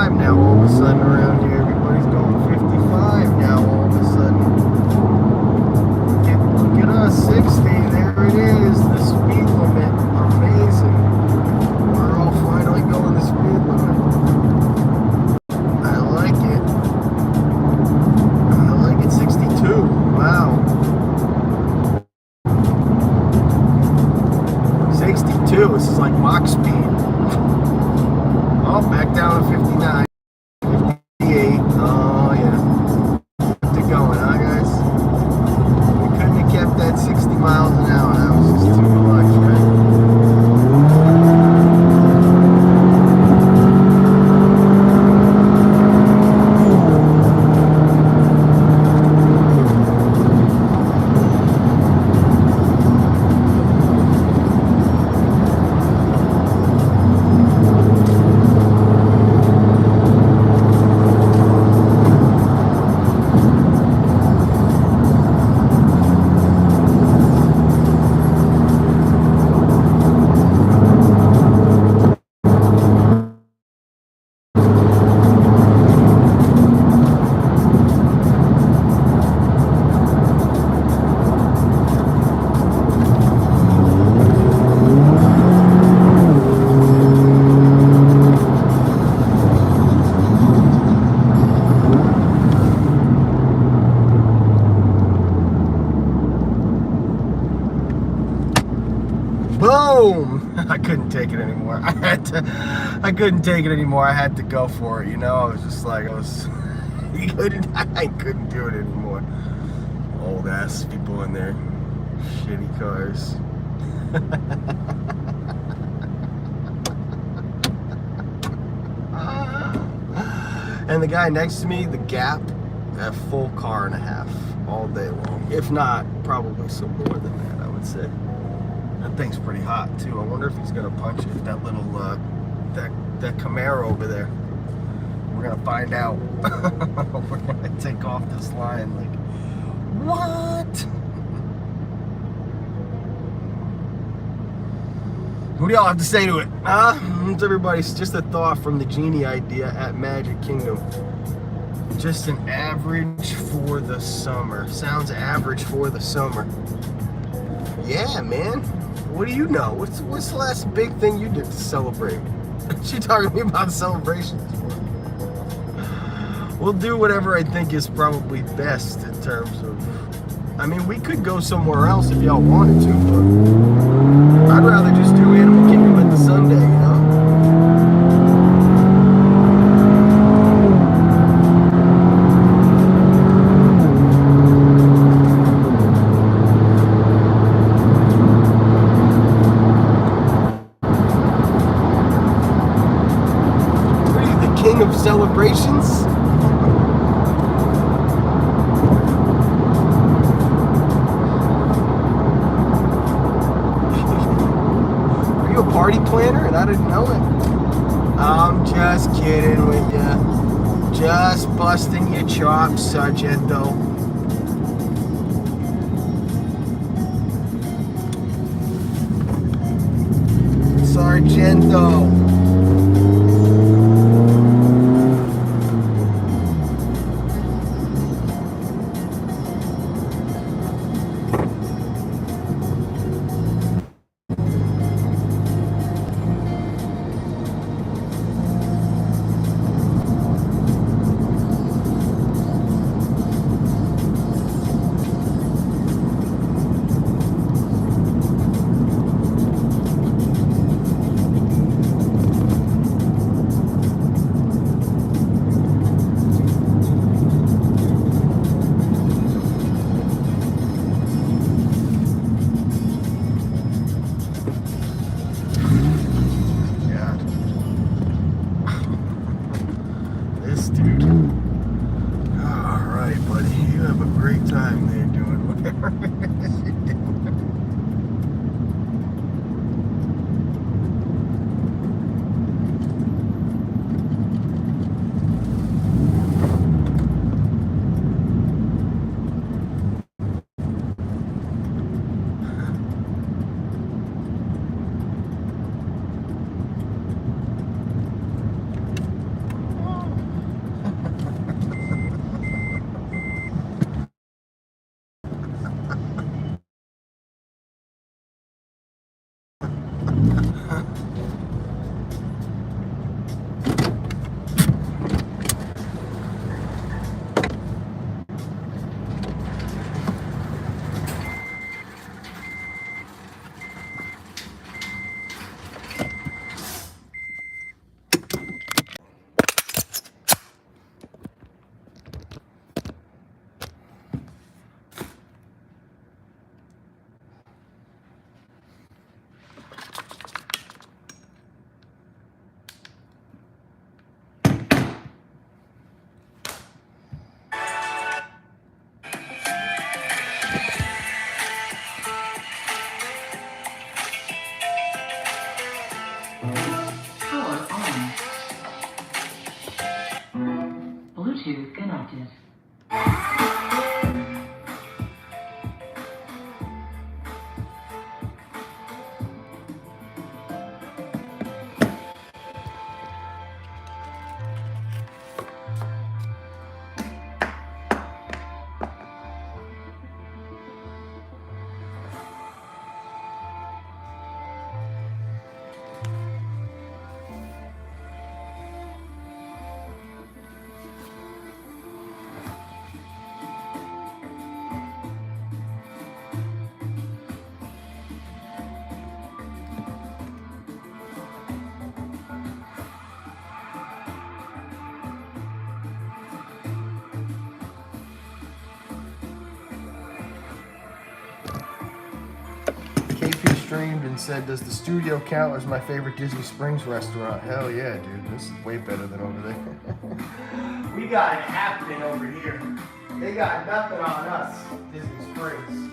Now all of a sudden around here, everybody's going 55 now all of a sudden. Look at us, 60, there it is, the speed limit, amazing. We're all finally going the speed limit. I like it, 62, wow. 62, this is like Mach speed. Oh, back down to 59. 58. Oh, yeah. Kept it going, huh, guys? We couldn't have kept that 60 miles an hour. That was just too much, right? Boom! I couldn't take it anymore. I couldn't take it anymore. I had to go for it, you know? I was just like, I couldn't do it anymore. Old ass people in their shitty cars. And the guy next to me, the Gap, a full car and a half all day long. If not, probably some more than that, I would say. That thing's pretty hot too. I wonder if he's gonna punch it. That little that Camaro over there. We're gonna find out. We're gonna take off this line like, what? What do y'all have to say to it? It's everybody's just a thought from the Genie idea at Magic Kingdom. Just an average for the summer. Sounds average for the summer. Yeah, man. What do you know? What's the last big thing you did to celebrate? She talking to me about celebrations. We'll do whatever I think is probably best in terms of. I mean, we could go somewhere else if y'all wanted to, but I'd rather just do Animal Kingdom at the Sunday, you know? What are you, the king of celebrations? Party planner and I didn't know it. I'm just kidding with ya. Just busting your chops, Sargento. Sargento. Bluetooth connected. KP streamed and said, does the studio count as my favorite Disney Springs restaurant? Hell yeah, dude. This is way better than over there. We got it happening over here. They got nothing on us, Disney Springs.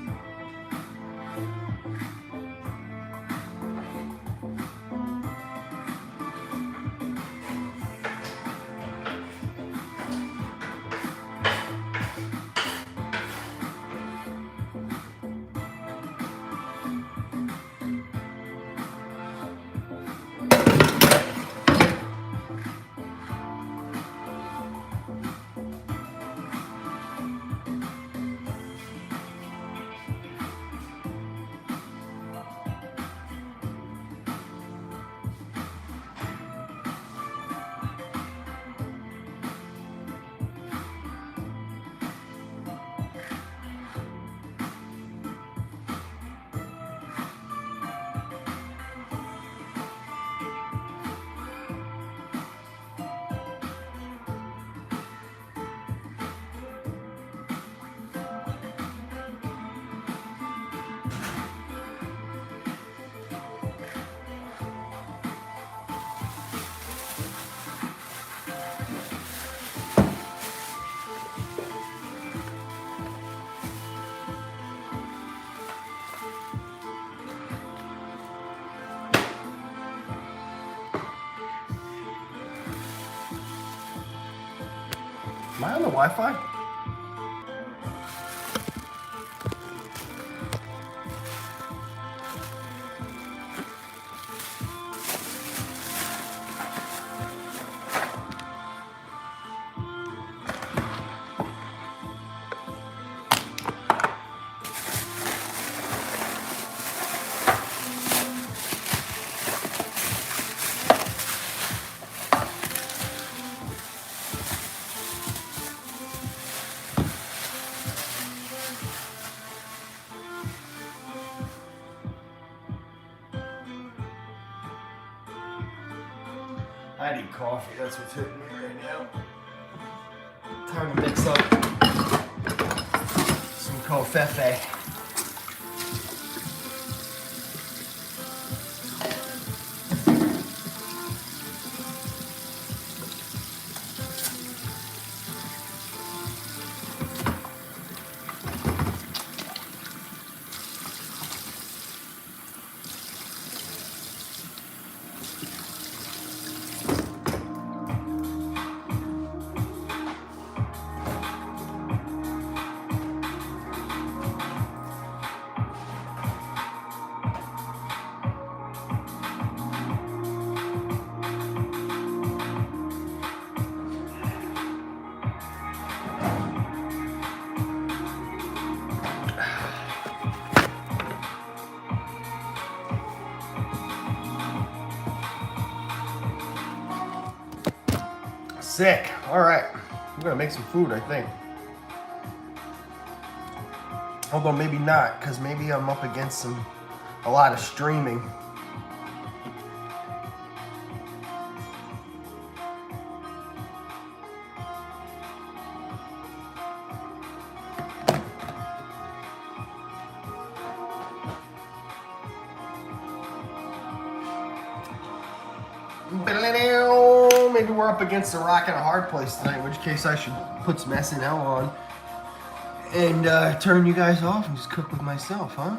I on the Wi-Fi? I need coffee, that's what's hitting me right now. Time to mix up some covfefe. Sick. All right, I'm gonna make some food, I think. Although maybe not, because maybe I'm up against a lot of streaming. Maybe we're up against a rock and a hard place tonight, in which case I should put some SNL on and turn you guys off and just cook with myself, huh?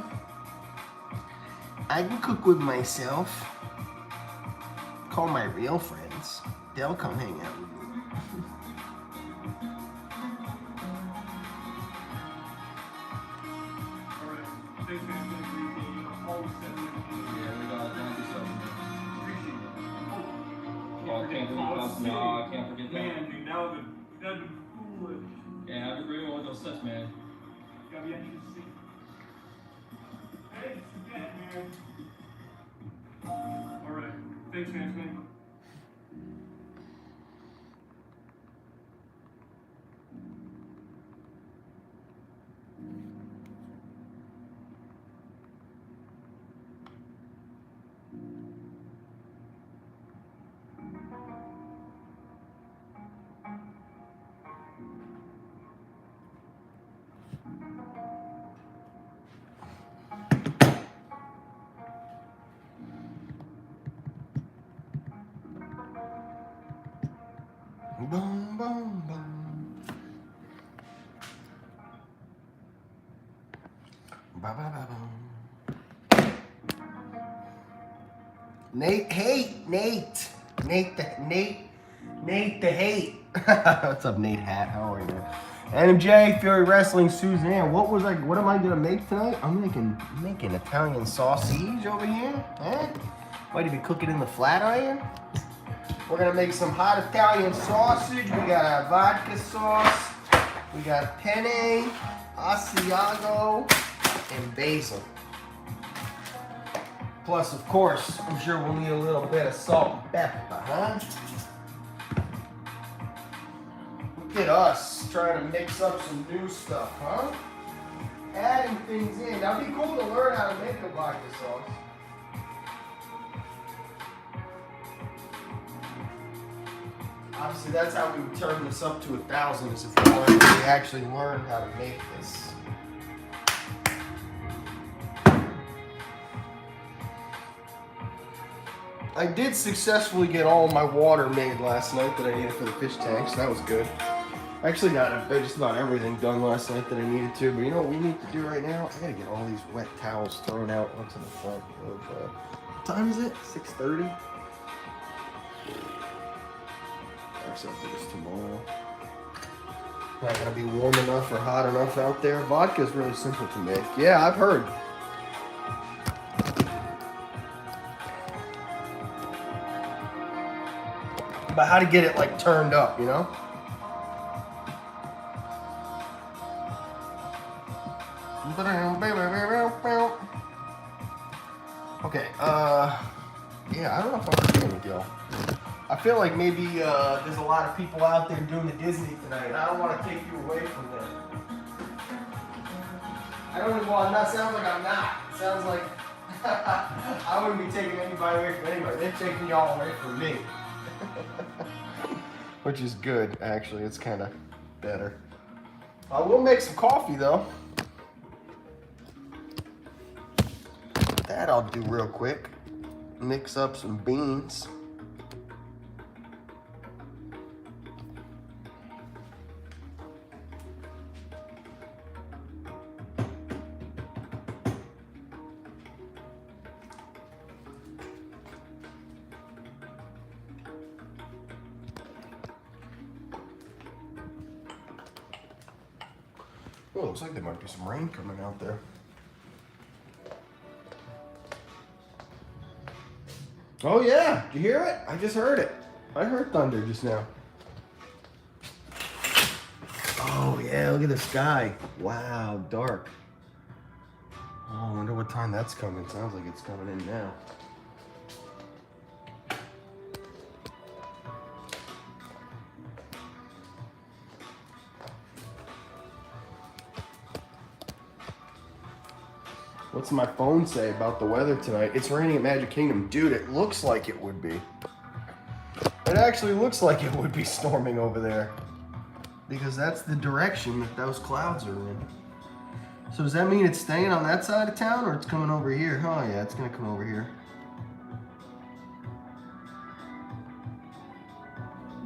I can cook with myself. Call my real friends. They'll come hang out with me. No, I can't forget that. Man, dude, now the foolish. Yeah, have a great one with those sets, man. Gotta be anxious to see. Hey, it's that, man. Alright. Thanks, man. Boom, boom, boom. Ba, ba, ba, boom. Nate the hate. What's up, Nate Hat? How are you, man? NMJ, Fury Wrestling, Suzanne. What am I gonna make tonight? I'm making Italian sausage over here. Huh? Might even cook it in the flat iron. We're gonna make some hot Italian sausage. We got our vodka sauce. We got penne, Asiago, and basil. Plus, of course, I'm sure we'll need a little bit of salt and pepper, huh? Look at us trying to mix up some new stuff, huh? Adding things in. Now, it'd be cool to learn how to make a vodka sauce. Obviously, that's how we would turn this up to 1,000, is if we actually learned how to make this. I did successfully get all my water made last night that I needed for the fish tank, so that was good. I actually got just about everything done last night that I needed to, but you know what we need to do right now? I gotta get all these wet towels thrown out onto the front of, what time is it? 6:30? Or something is tomorrow. Not gonna be warm enough or hot enough out there. Vodka is really simple to make. Yeah, I've heard. But how to get it like turned up, you know? Okay, yeah, I don't know if I'm agreeing with y'all. I feel like maybe there's a lot of people out there doing the Disney tonight. I don't want to take you away from them. I don't know, well, that sounds like I'm not. It sounds like I wouldn't be taking anybody away from anybody. They're taking y'all away from me. Which is good, actually. It's kind of better. I will make some coffee, though. That I'll do real quick. Mix up some beans. Oh, looks like there might be some rain coming out there. Oh yeah, did you hear it? I just heard it. I heard thunder just now. Oh yeah, look at the sky. Wow, dark. Oh, I wonder what time that's coming. Sounds like it's coming in now. What's my phone say about the weather tonight? It's raining at Magic Kingdom. Dude, it looks like it would be. It actually looks like it would be storming over there. Because that's the direction that those clouds are in. So does that mean it's staying on that side of town or it's coming over here? Oh yeah, it's gonna come over here.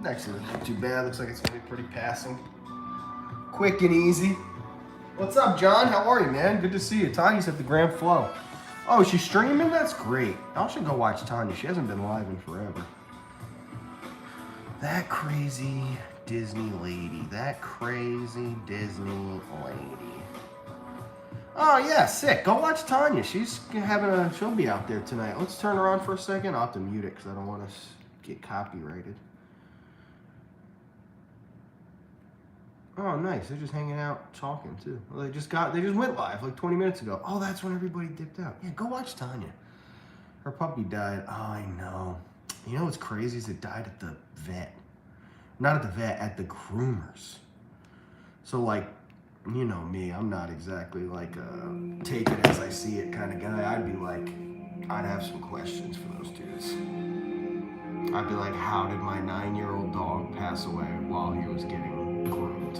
Actually, doesn't look too bad. Looks like it's gonna be pretty passing. Quick and easy. What's up, John? How are you, man? Good to see you. Tanya's at the Grand Flow. Oh, she's streaming? That's great. I should go watch Tanya. She hasn't been live in forever. That crazy Disney lady. That crazy Disney lady. Oh, yeah, sick. Go watch Tanya. She's having a... She'll be out there tonight. Let's turn her on for a second. I'll have to mute it because I don't want to get copyrighted. Oh, nice. They're just hanging out, talking too. Well, they just went live like 20 minutes ago. Oh, that's when everybody dipped out. Yeah, go watch Tanya. Her puppy died. Oh, I know. You know what's crazy is it died at the vet. Not at the vet, at the groomers. So, like, you know me, I'm not exactly like a take it as I see it kind of guy. I'd be like, I'd have some questions for those dudes. I'd be like, how did my 9-year-old dog pass away while he was getting groomed?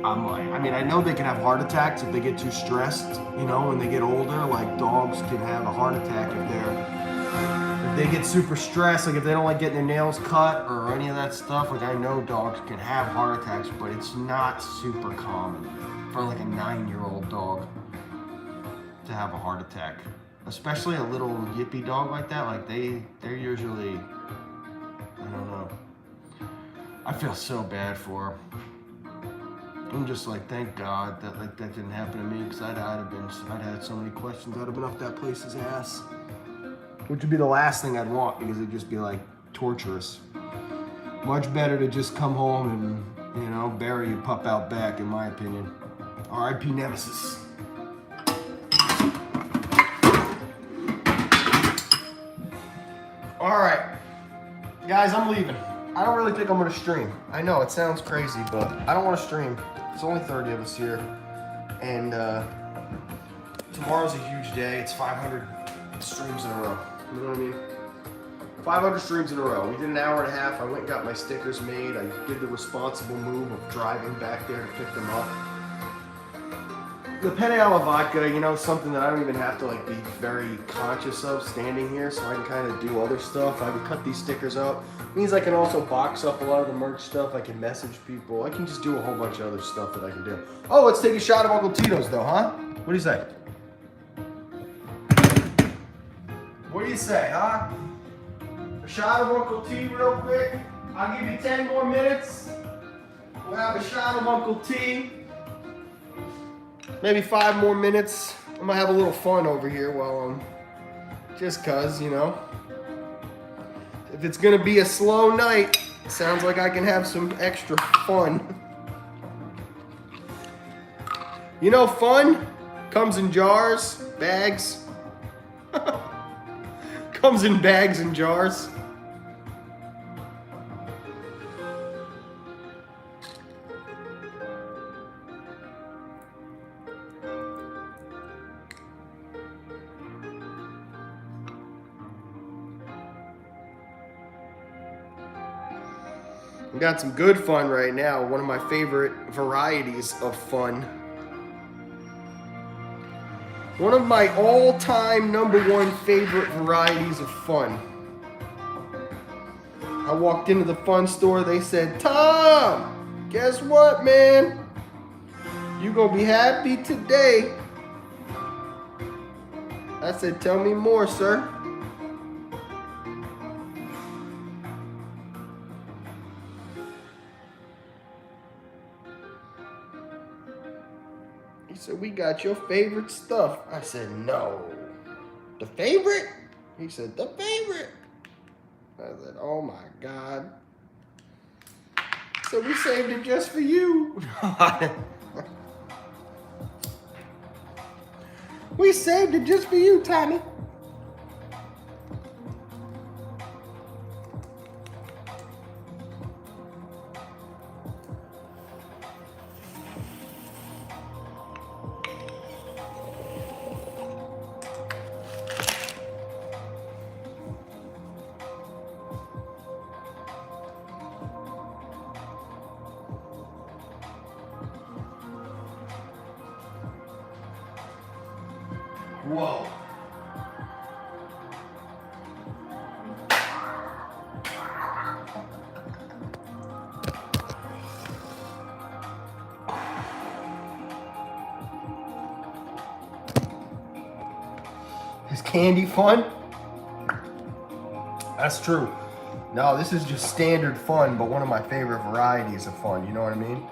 I'm like, I mean, I know they can have heart attacks if they get too stressed, you know, when they get older. Like, dogs can have a heart attack if they get super stressed, like if they don't like getting their nails cut or any of that stuff. Like, I know dogs can have heart attacks, but it's not super common for like a 9-year-old dog to have a heart attack. Especially a little yippy dog like that. Like, they're usually, I don't know. I feel so bad for her. I'm just like, thank God that like that didn't happen to me, because I'd had so many questions. I'd have been up that place's ass, which would be the last thing I'd want, because it'd just be like torturous. Much better to just come home and, you know, bury your pup out back, in my opinion. R.I.P. Nemesis. All right, guys, I'm leaving. I don't really think I'm gonna stream. I know it sounds crazy, but I don't want to stream. There's only 30 of us here, and tomorrow's a huge day. It's 500 streams in a row. You know what I mean? 500 streams in a row. We did an hour and a half. I went and got my stickers made. I did the responsible move of driving back there to pick them up. The penne alla vodka, you know, something that I don't even have to like be very conscious of standing here, so I can kind of do other stuff. I can cut these stickers up. It means I can also box up a lot of the merch stuff. I can message people. I can just do a whole bunch of other stuff that I can do. Oh, let's take a shot of Uncle Tito's though, huh? What do you say? What do you say, huh? A shot of Uncle T real quick? I'll give you 10 more minutes. We'll have a shot of Uncle T. Maybe 5 more minutes. I'm gonna have a little fun over here while I'm, just cause, you know. If it's gonna be a slow night, sounds like I can have some extra fun. You know, fun comes in jars, bags. Comes in bags and jars. We got some good fun right now. One of my favorite varieties of fun. One of my all-time #1 favorite varieties of fun. I walked into the fun store, they said, Tom, guess what, man? You gonna be happy today. I said, tell me more, sir. He said, we got your favorite stuff. I said, no. The favorite? He said, the favorite. I said, oh my God. So we saved it just for you. We saved it just for you, Tommy. Whoa. Is candy fun? That's true. No, this is just standard fun, but one of my favorite varieties of fun. You know what I mean?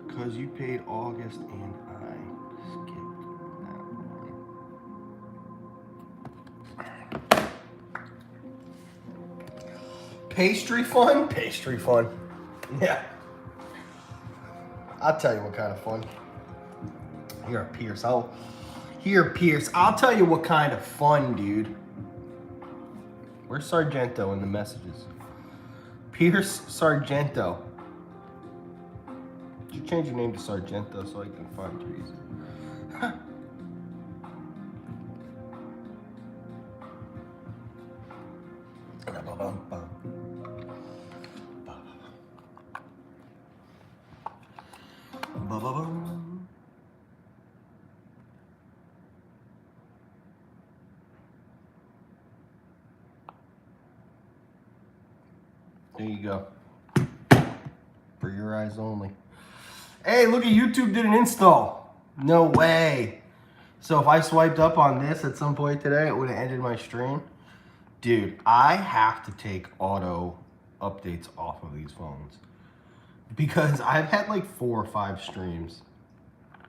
Because you paid August and I skipped that one. Pastry fun? Pastry fun. Yeah. I'll tell you what kind of fun. Here, Pierce. I'll tell you what kind of fun, dude. Where's Sargento in the messages? Pierce Sargento. You change your name to Sargento so I can find you easy. There you go. For your eyes only. Hey, look at YouTube did an install. No way. So if I swiped up on this at some point today, it would have ended my stream. Dude, I have to take auto updates off of these phones. Because I've had like 4 or 5 streams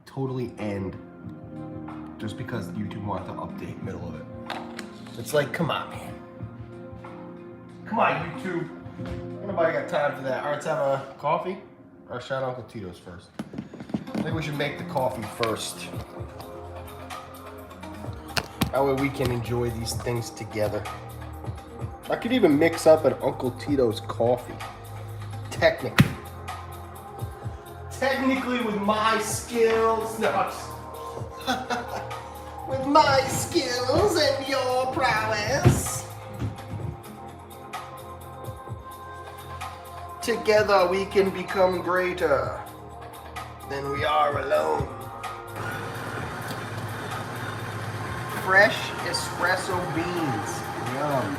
totally end just because YouTube wanted to update middle of it. It's like, come on, man. Come on, YouTube. Nobody got time for that. All right, let's have a coffee. Or shout out Uncle Tito's first. I think we should make the coffee first. That way we can enjoy these things together. I could even mix up an Uncle Tito's coffee. Technically. Technically with my skills. No, with my skills and your prowess. Together we can become greater than we are alone. Fresh espresso beans. Yum.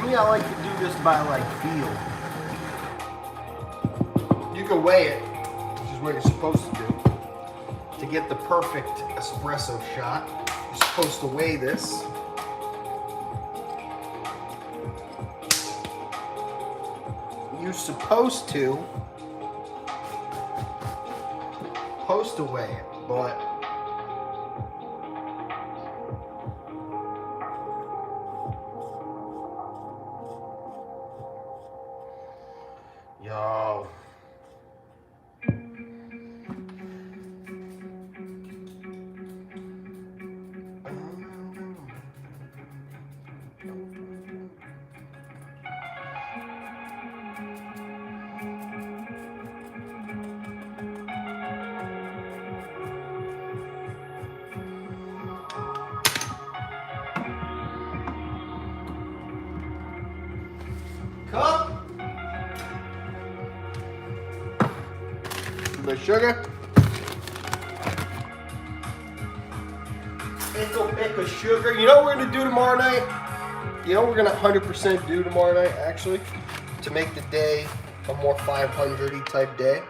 I like to do this by like feel. You can weigh it, which is what you're supposed to do. To get the perfect espresso shot, you're supposed to weigh this. You're supposed to weigh it, but yo. Cup. The sugar. Pickle sugar. You know what we're gonna do tomorrow night? You know what we're gonna 100% do tomorrow night, actually? To make the day a more 500-y type day,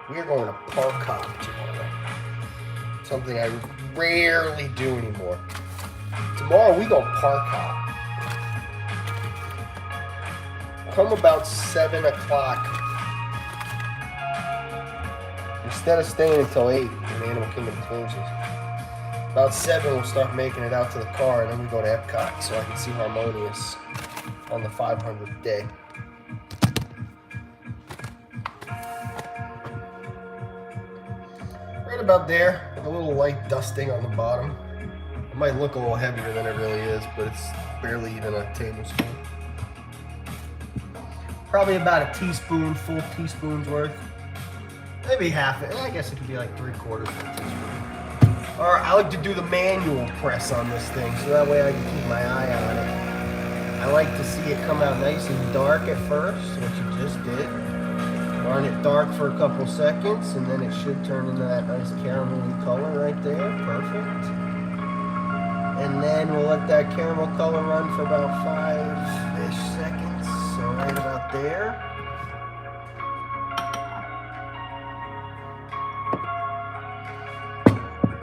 we are going to park hop tomorrow night. Something I rarely do anymore. Tomorrow we go park hop. Come about 7 o'clock. Instead of staying until 8 when Animal Kingdom closes. About 7 we'll start making it out to the car and then we go to Epcot so I can see Harmonious on the 500th day. Right about there, with a little light dusting on the bottom. It might look a little heavier than it really is, but it's barely even a tablespoon. Probably about a teaspoon, full teaspoon's worth. Maybe half it. I guess it could be like 3/4 of a teaspoon. Or I like to do the manual press on this thing, so that way I can keep my eye on it. I like to see it come out nice and dark at first, which it just did. Run it dark for a couple seconds, and then it should turn into that nice caramelly color right there. Perfect. And then we'll let that caramel color run for about 5-ish seconds. So right about there.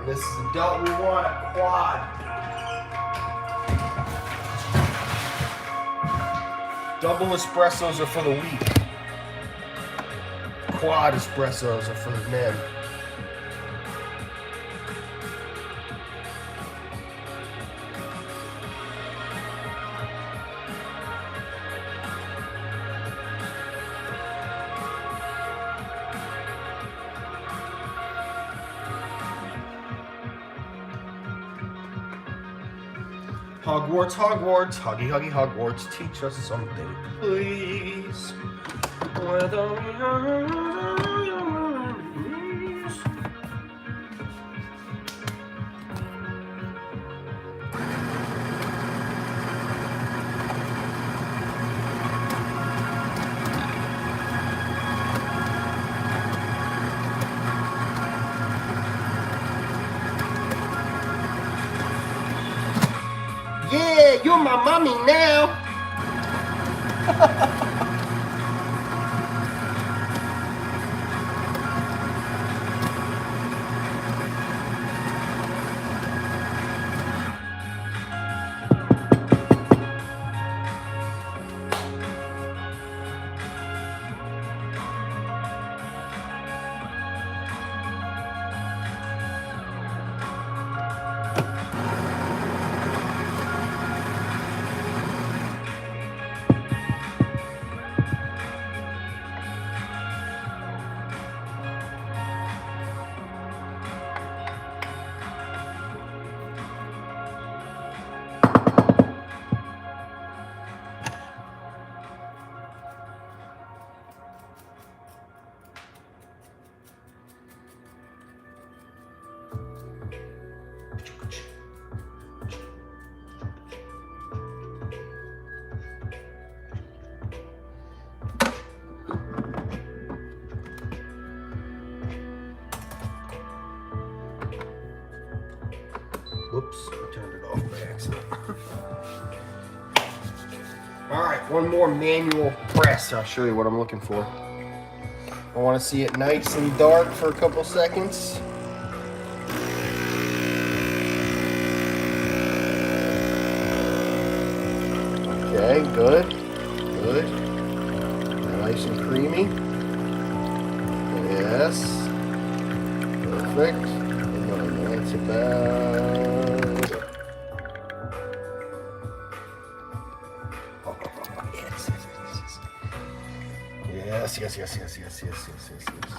This is adult, we want a quad. Double espressos are for the weak. Quad espressos are for the men. Hogwarts, Hogwarts, huggy, huggy, Hogwarts, teach us something, please. Whether we are enemies. Yeah, you're my mommy now. Whoops, I turned it off by accident. All right, one more manual press. I'll show you what I'm looking for. I want to see it nice and dark for a couple seconds. Okay, good, good. Nice and creamy. Yes. Perfect. And that's about it. Yes, yes, yes, yes, yes, yes, yes, yes, yes.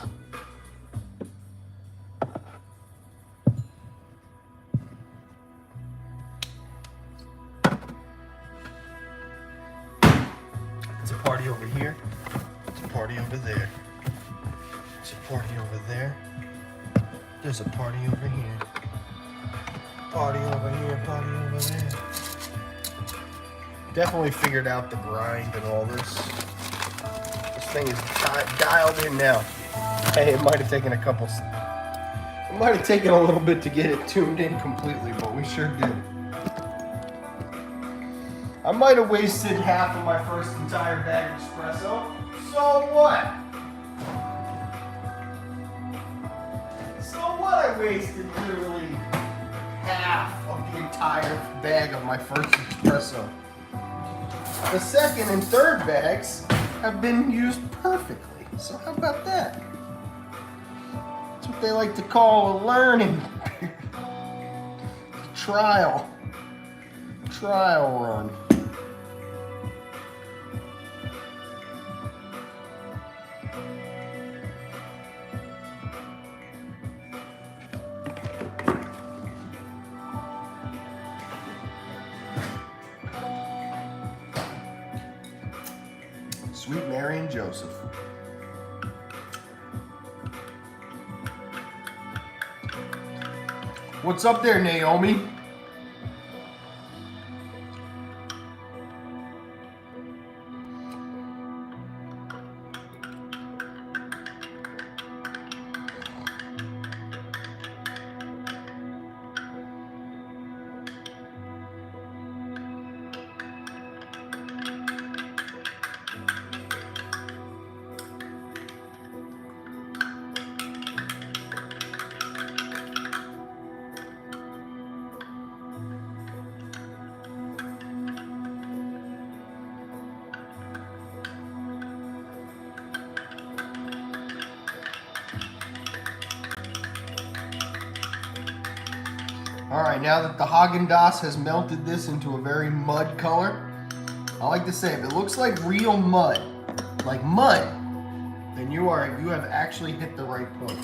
It's a party over here. It's a party over there. It's a party over there. There's a party over here. Party over here, party over there. Definitely figured out the grind and all this. This thing is dialed in now. Hey, it might have taken a couple. It might have taken a little bit to get it tuned in completely, but we sure did. I might have wasted half of my first entire bag of espresso. So what? So what? I wasted literally half of the entire bag of my first espresso. The second and third bags have been used perfectly. So how about that? That's what they like to call a learning period. Trial run. Sweet Mary and Joseph. What's up there, Naomi? All right, now that the Haagen-Dazs has melted this into a very mud color, I like to say if it looks like real mud, then you have actually hit the right point.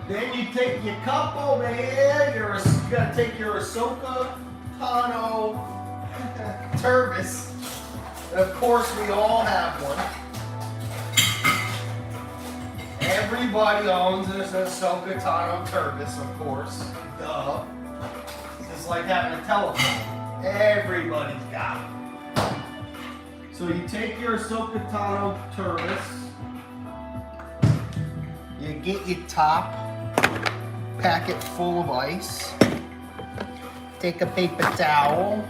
Then you take your cup over here. You're gonna take your Ahsoka Tano Turbis. And of course, we all have one. Everybody owns this Ahsoka Tano Turbis, of course. Duh. It's just like having a telephone. Everybody's got it. So you take your Ahsoka Tano Turbis. You get your top packet full of ice. Take a paper towel.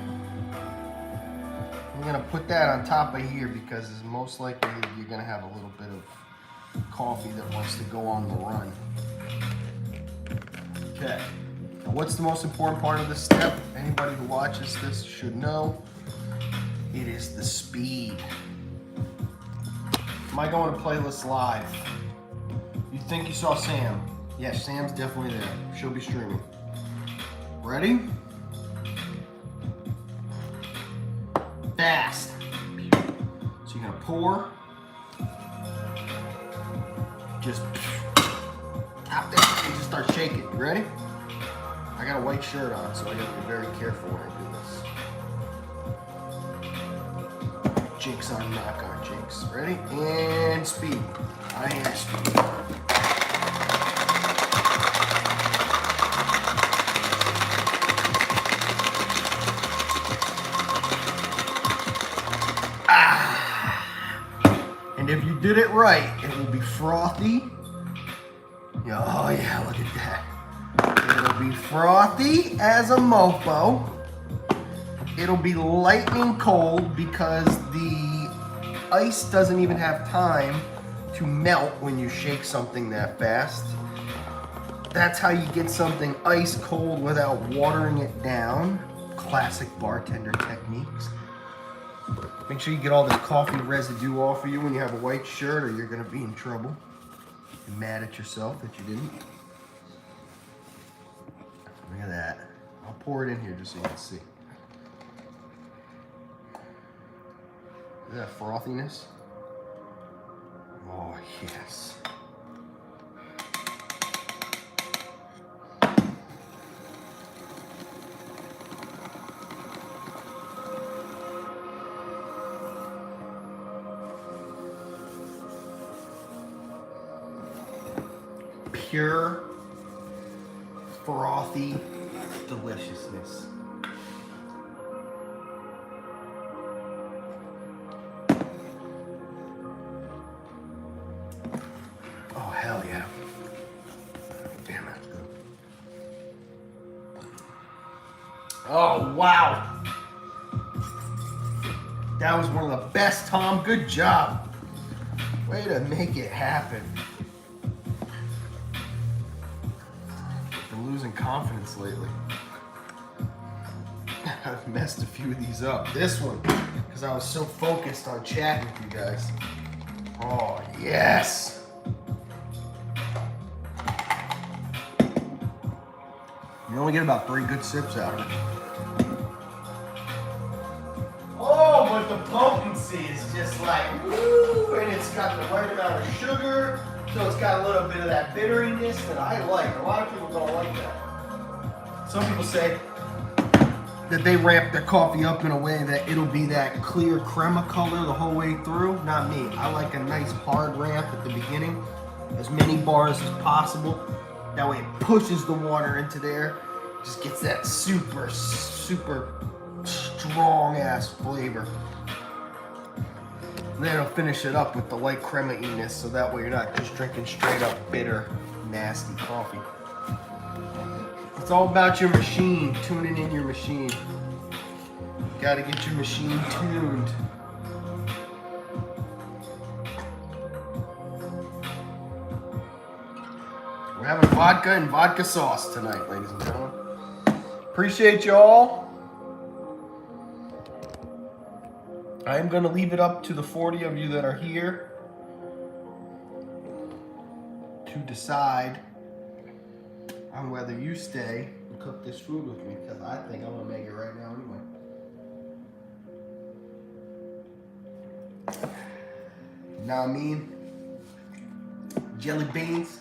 I'm gonna put that on top of here because it's most likely you're gonna have a little bit of coffee that wants to go on the run. Okay. Now what's the most important part of this step? Anybody who watches this should know. It is the speed. Am I going to playlist live? You think you saw Sam? Yes, Sam's definitely there. She'll be streaming. Ready? Fast. So you're gonna pour. Just tap that and just start shaking. You ready? I got a white shirt on, so I gotta be very careful when I do this. Jinx on, knock on, jinx. Ready? And speed. I am speed. And if you did it right, it will be frothy. Oh yeah, look at that. It'll be frothy as a mofo. It'll be lightning cold because the ice doesn't even have time to melt when you shake something that fast. That's how you get something ice cold without watering it down. Classic bartender techniques. Make sure you get all the coffee residue off of you when you have a white shirt, or you're gonna be in trouble. You're mad at yourself that you didn't. Look at that. I'll pour it in here just so you can see. Look at that frothiness. Oh, yes. Pure, frothy deliciousness. Oh, hell yeah. Damn, that's good. Oh, wow. That was one of the best, Tom. Good job. Way to make it happen. Been losing confidence lately. I've messed a few of these up. This one, because I was so focused on chatting with you guys. Oh, yes. You only get about 3 good sips out of it. Oh, but the potency is just like, woo, and it's got the right amount of sugar, so it's got a little bit of that bitteriness that I like. A lot of people don't like that. Some people say that they ramp their coffee up in a way that it'll be that clear crema color the whole way through. Not me. I like a nice hard ramp at the beginning, as many bars as possible. That way it pushes the water into there, just gets that super, super strong ass flavor. And then it'll finish it up with the light crema-iness, so that way you're not just drinking straight up bitter, nasty coffee. It's all about your machine, tuning in your machine. Gotta get your machine tuned. We're having vodka and vodka sauce tonight, ladies and gentlemen. Appreciate y'all. I am gonna leave it up to the 40 of you that are here to decide on whether you stay and cook this food with me, because I think I'm gonna make it right now anyway. Know what I mean? Jelly beans.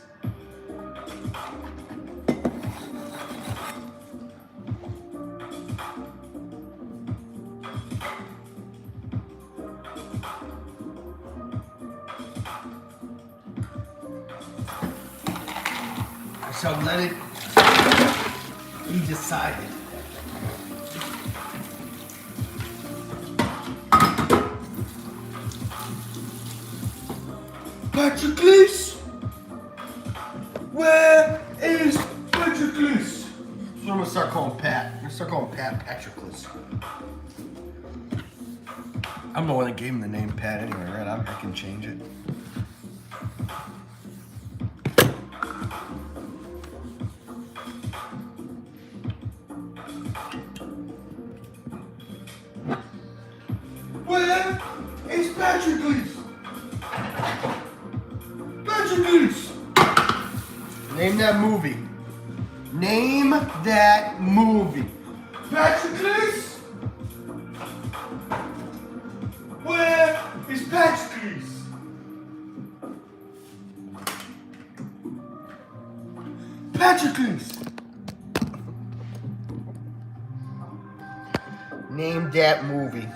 So let it be decided. Patroclus? Where is Patroclus? I'm gonna start calling Pat. I'm gonna start calling Pat Patroclus. I'm the one that gave him the name Pat anyway, right? I can change it. Where is Patroclus? Patroclus! Name that movie. Name that movie. Patroclus? Where is Patroclus? Patroclus! Name that movie.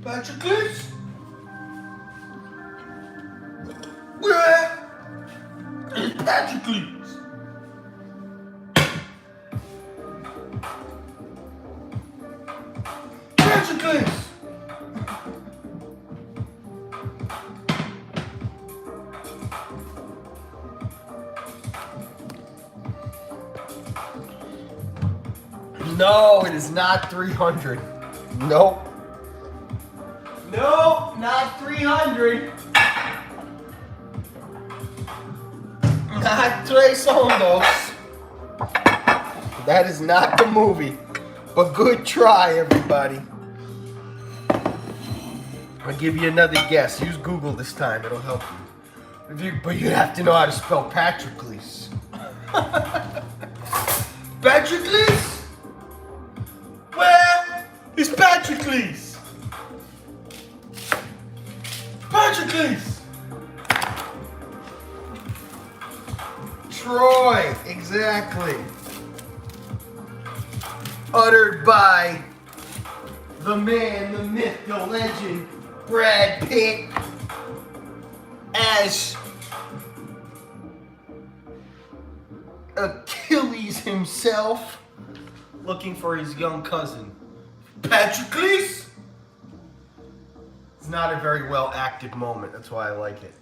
Patroclus? Where is Patroclus? No, it is not 300. Nope. Nope, not 300. Not 300. That is not the movie. But good try, everybody. I'll give you another guess. Use Google this time. It'll help you. But you have to know how to spell Patroclus. Patroclus? Where is Patroclus? Patroclus! Troy, exactly. Uttered by the man, the myth, the legend, Brad Pitt, as Achilles himself, looking for his young cousin, Patroclus. It's not a very well acted moment, that's why I like it.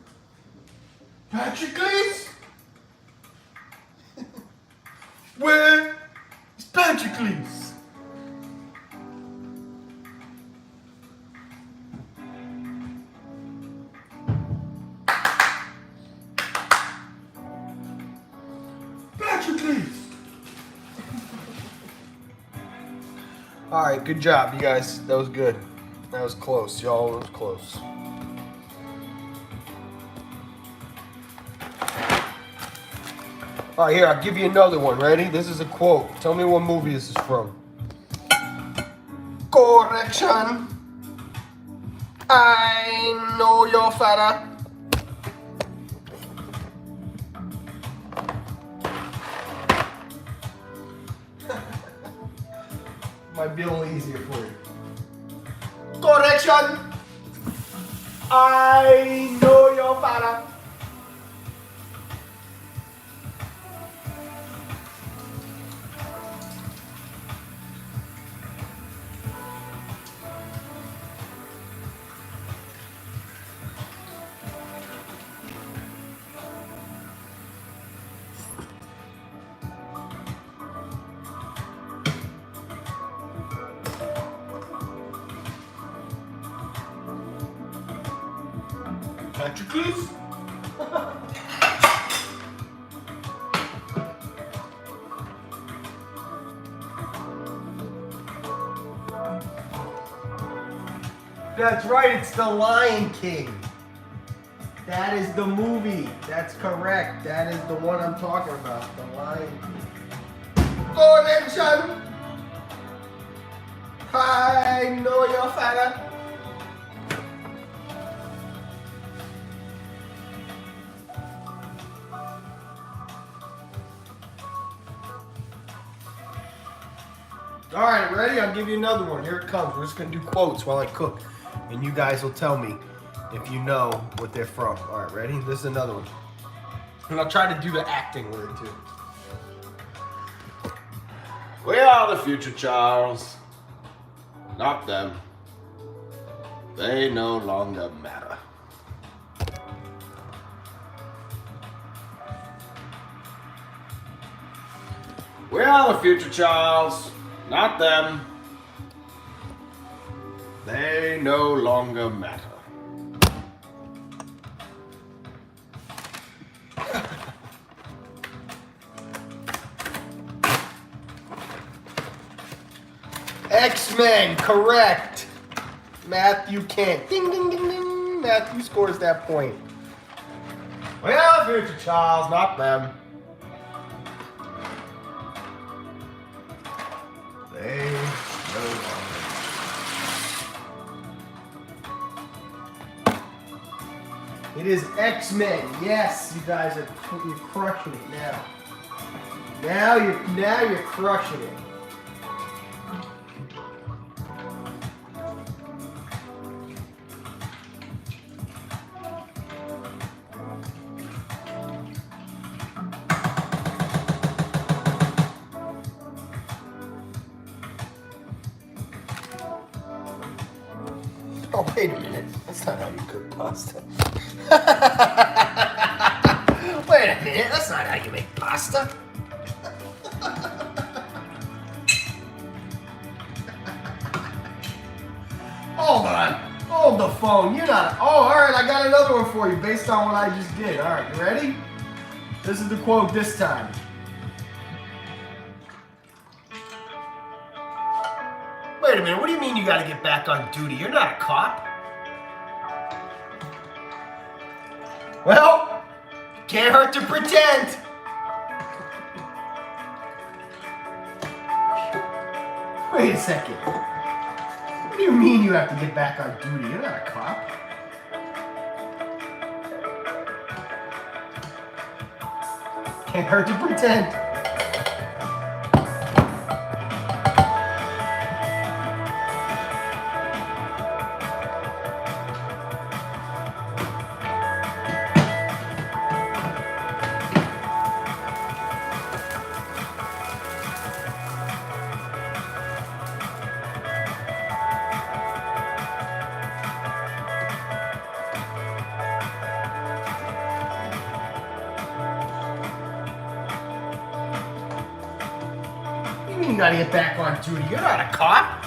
Patroclus? Where is Patroclus? All right, good job, you guys. That was good. That was close, y'all. It was close. All right, here, I'll give you another one. Ready? This is a quote. Tell me what movie this is from. Correction. I know your father. Might be a little easier for you. Correction! I know your father. Patroclus? That's right, it's The Lion King. That is the movie. That's correct. That is the one I'm talking about. The Lion King. Correction! I know your father. All right, ready? I'll give you another one. Here it comes. We're just going to do quotes while I cook. And you guys will tell me if you know what they're from. All right, ready? This is another one. And I'll try to do the acting word, too. We are the future, Charles. Not them. They no longer matter. We are the future, Charles. Not them. They no longer matter. X-Men, correct. Matthew Kent. Ding, ding, ding, ding. Matthew scores that point. Well, future Charles, not them. They no longer. It is X-Men. Yes, you guys are you're crushing it now. Now you're crushing it. Oh, wait a minute. That's not how you cook pasta. Wait a minute. That's not how you make pasta. Hold on. Hold the phone. You're not. Oh, all right. I got another one for you based on what I just did. All right, you ready? This is the quote this time. Wait a minute. What do you mean you got to get back on duty? You're not a cop. Well, can't hurt to pretend. Wait a second. What do you mean you have to get back on duty? You're not a cop. Can't hurt to pretend. You gotta get back on duty. You're not a cop.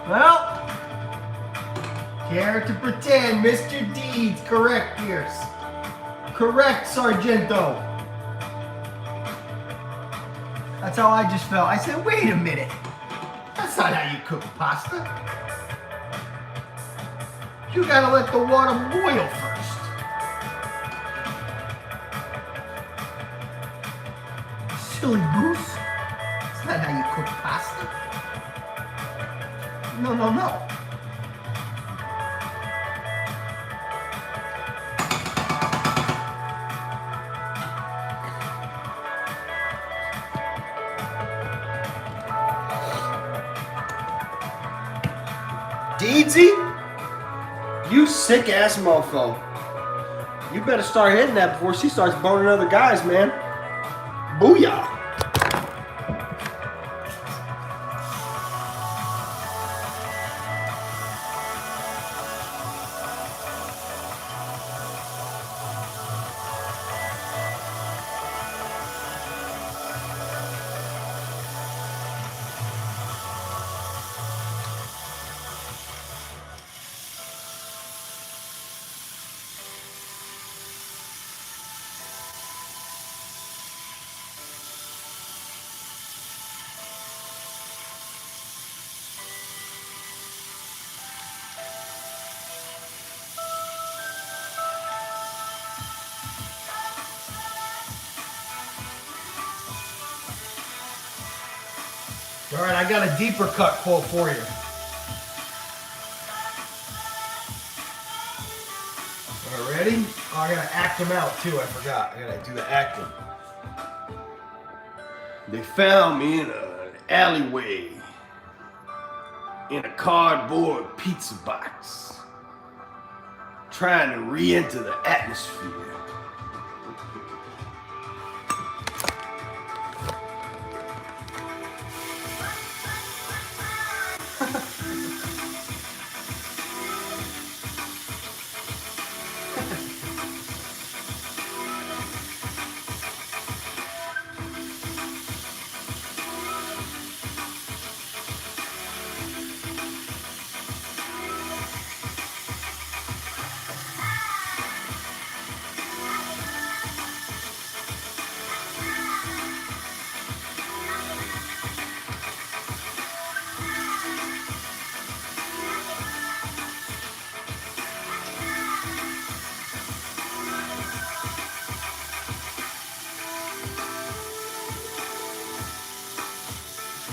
Well, care to pretend, Mr. Deeds. Correct, Pierce. Correct, Sargento. That's how I just felt. I said, wait a minute. That's not how you cook pasta. You gotta let the water boil first. Silly goose. That's not how you cook pasta. No, no, no. Deedsy, you sick ass mofo. You better start hitting that before she starts boning other guys, man. Booyah. All right, I got a deeper cut quote for you. All right, ready? Oh, I gotta act them out too. I forgot. I gotta do the acting. They found me in an alleyway in a cardboard pizza box, trying to re-enter the atmosphere.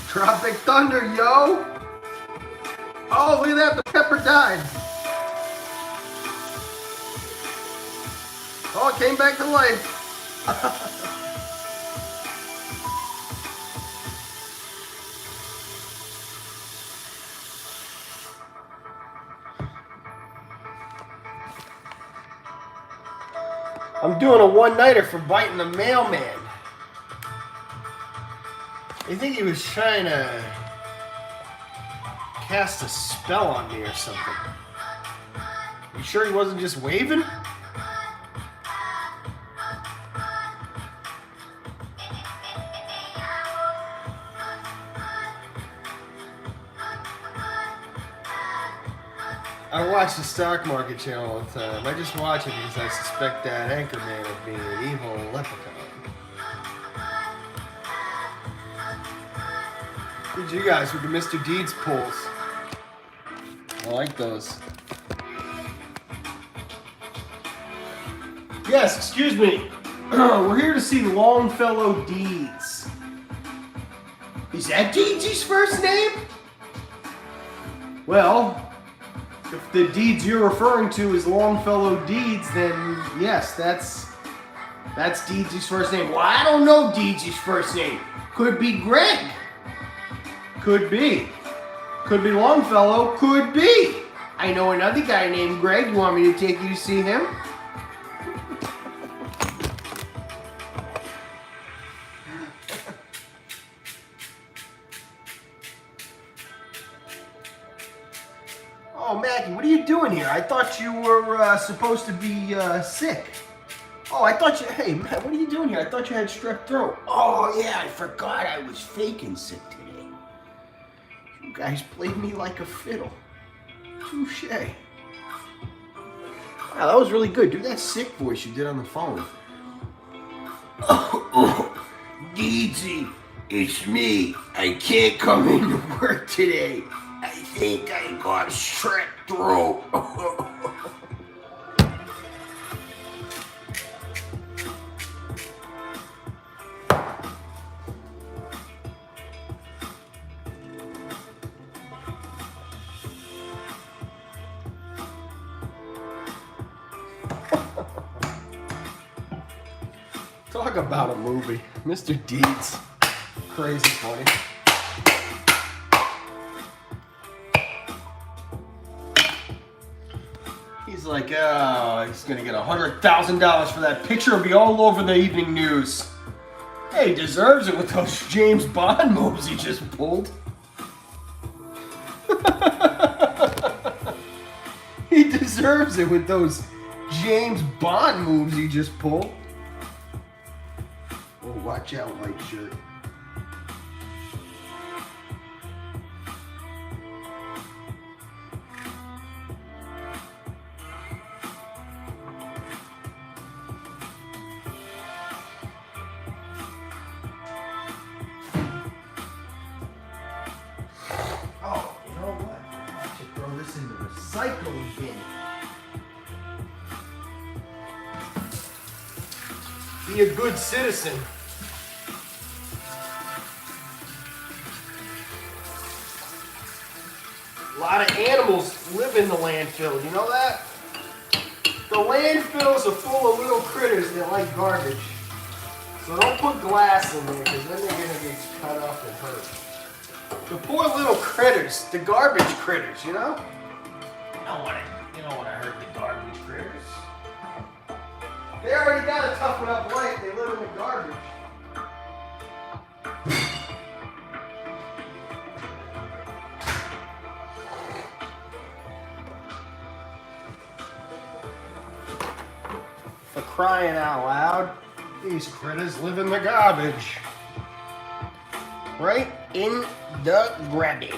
Tropic Thunder, yo! Oh, look at that, the pepper died. Oh, it came back to life. I'm doing a one-nighter for biting the mailman. I think he was trying to cast a spell on me or something. You sure he wasn't just waving? I watch the stock market channel all the time. I just watch it because I suspect that Anchorman of being an evil leprechaun. Here's you guys with the Mr. Deeds pulls. I like those. Yes, excuse me. We're here to see Longfellow Deeds. Is that Deeds' first name? Well, if the Deeds you're referring to is Longfellow Deeds, then yes, that's Deeds' first name. Well, I don't know Deeds' first name. Could be Greg. Could be. Could be Longfellow. Could be. I know another guy named Greg. You want me to take you to see him? Oh, Maggie, what are you doing here? I thought you were supposed to be sick. Oh, I thought you... Hey, Matt, what are you doing here? I thought you had strep throat. Oh, yeah, I forgot I was faking sick today. You guys played me like a fiddle. Touche. Wow, that was really good. Do that sick voice you did on the phone. Deedsy, it's me. I can't come into work today. I think I got strep throat. Talk about a movie. Mr. Deeds. Crazy funny. He's like, oh, he's gonna get $100,000 for that picture. It'll be all over the evening news. Hey, he deserves it with those James Bond moves he just pulled. He deserves it with those James Bond moves he just pulled. Oh, watch out, white shirt. Oh, you know what? I should throw this in the recycling bin. Be a good citizen. A lot of animals live in the landfill, you know that? The landfills are full of little critters that like garbage. So don't put glass in there because then they're gonna get cut up and hurt. The poor little critters, the garbage critters, you know? You don't wanna hurt the garbage critters. They already got a tough enough life, they live in the garbage. For crying out loud, these critters live in the garbage. Right in the garbage.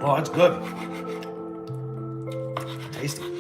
Oh, that's good. Tasty.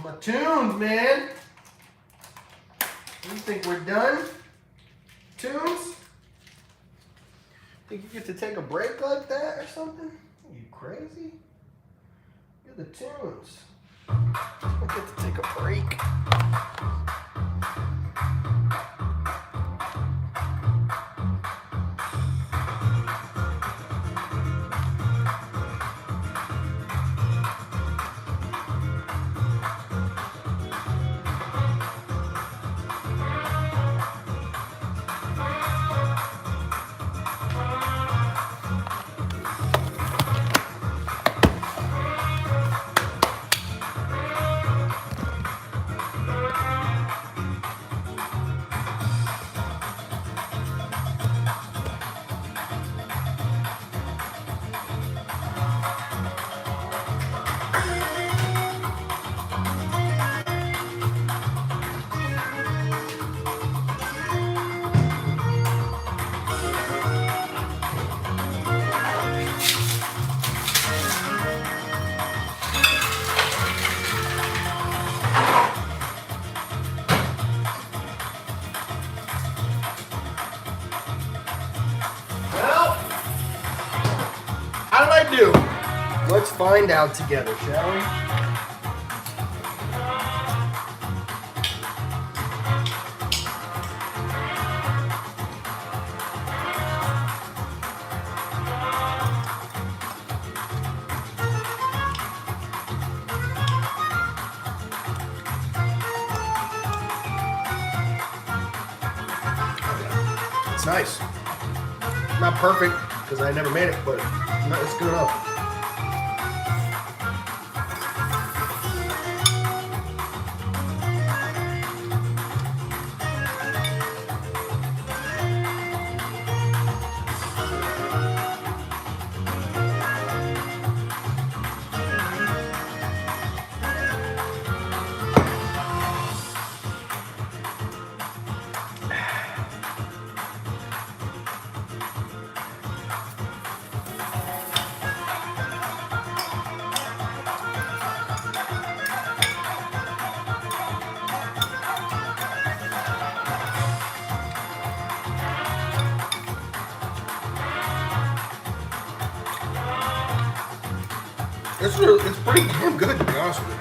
My tunes, man. You think we're done? Tunes? Think you get to take a break like that or something? Are you crazy? You're the tunes. I get to take a break. I do? Let's find out together, shall we? It's nice. Not perfect, because I never made it, but it's good enough. It's pretty damn good, to be honest with you.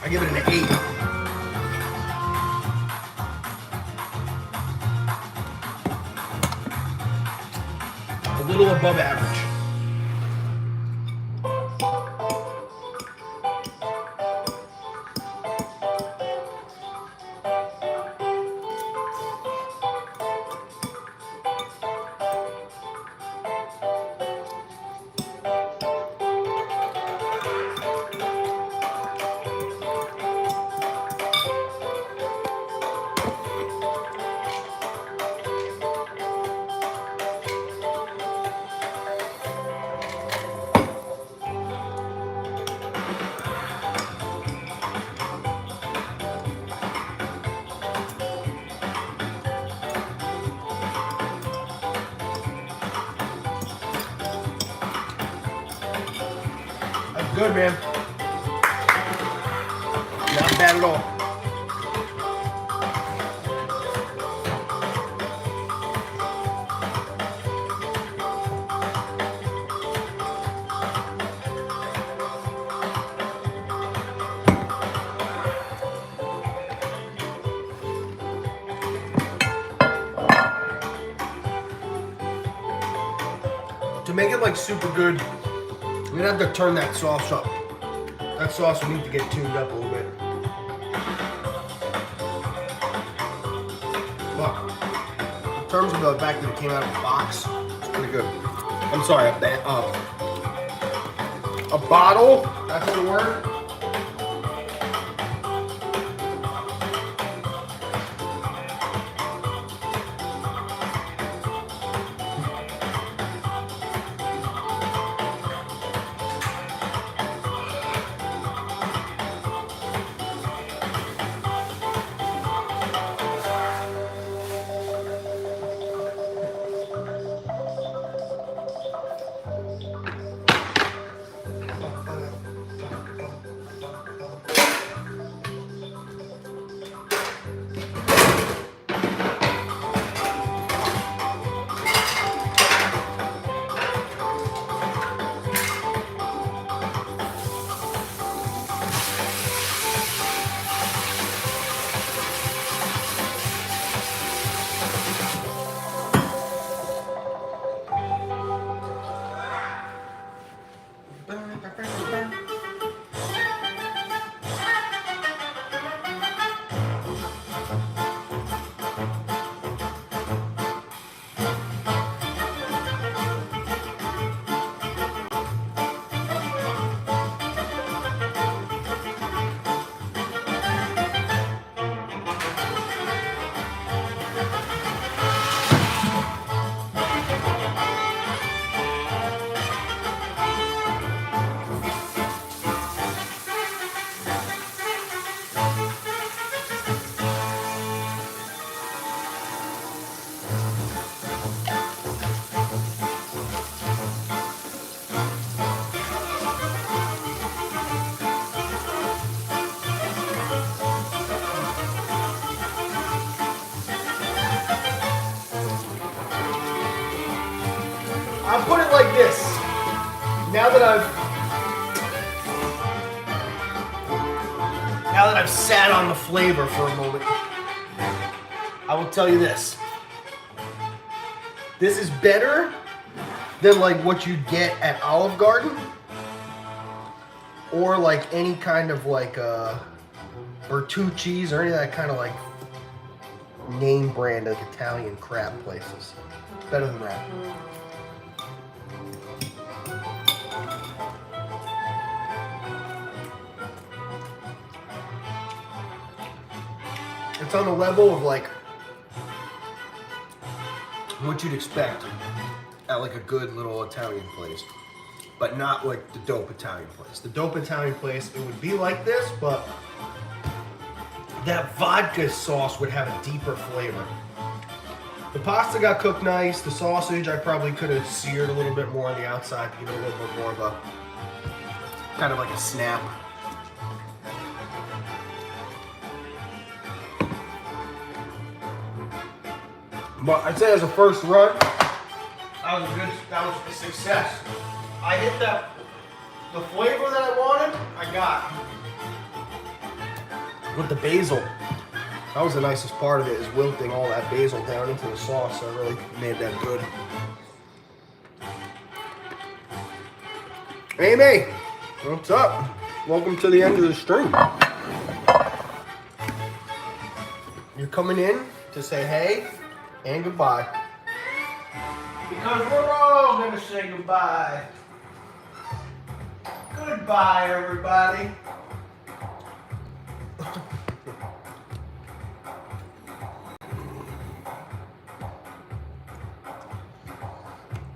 I give it an 8. A little above average. Good, man. Not bad at all. To make it like super good, we're gonna have to turn that sauce up. That sauce will need to get tuned up a little bit. But in terms of the fact that it came out of the box, it's pretty good. I'm sorry, a bottle, that's the word. put it like this. Now that I've sat on the flavor for a moment, I will tell you this. This is better than like what you'd get at Olive Garden or like any kind of like Bertucci's or any of that kind of like name brand like Italian crab places. Better than that. It's on the level of like what you'd expect at like a good little Italian place, but not like the dope Italian place. The dope Italian place, it would be like this, but that vodka sauce would have a deeper flavor. The pasta got cooked nice. The sausage, I probably could have seared a little bit more on the outside to give it a little bit more of a, kind of like a snap. But I'd say as a first run, that was a success. I hit the flavor that I wanted, I got. With the basil, that was the nicest part of it, is wilting all that basil down into the sauce. So I really made that good. Amy, what's up? Welcome to the end of the stream. You're coming in to say hey and goodbye. Because we're all gonna say goodbye. Goodbye, everybody.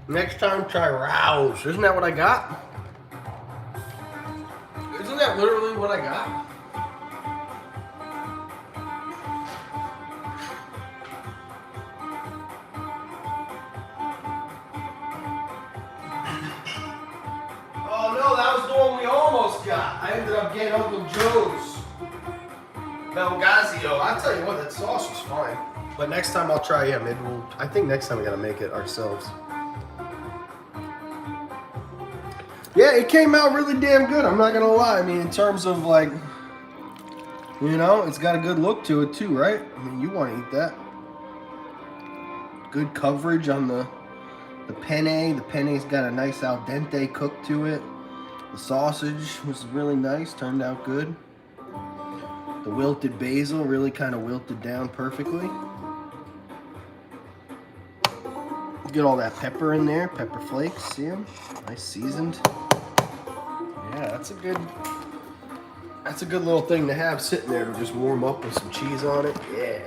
Next time, try Rouse. Isn't that what I got? Isn't that literally what I got? Oh no, that was the one we almost got. I ended up getting Uncle Joe's Belgazio. I'll tell you what, that sauce was fine. But next time I'll try, yeah, maybe I think next time we gotta make it ourselves. Yeah, it came out really damn good. I'm not gonna lie. I mean, in terms of like, you know, it's got a good look to it too, right? I mean, you want to eat that. Good coverage on the penne. The penne's got a nice al dente cook to it. The sausage was really nice. Turned out good. The wilted basil really kind of wilted down perfectly. Get all that pepper in there, pepper flakes, see them? Nice seasoned. Yeah, that's a good little thing to have sitting there to just warm up with some cheese on it. Yeah.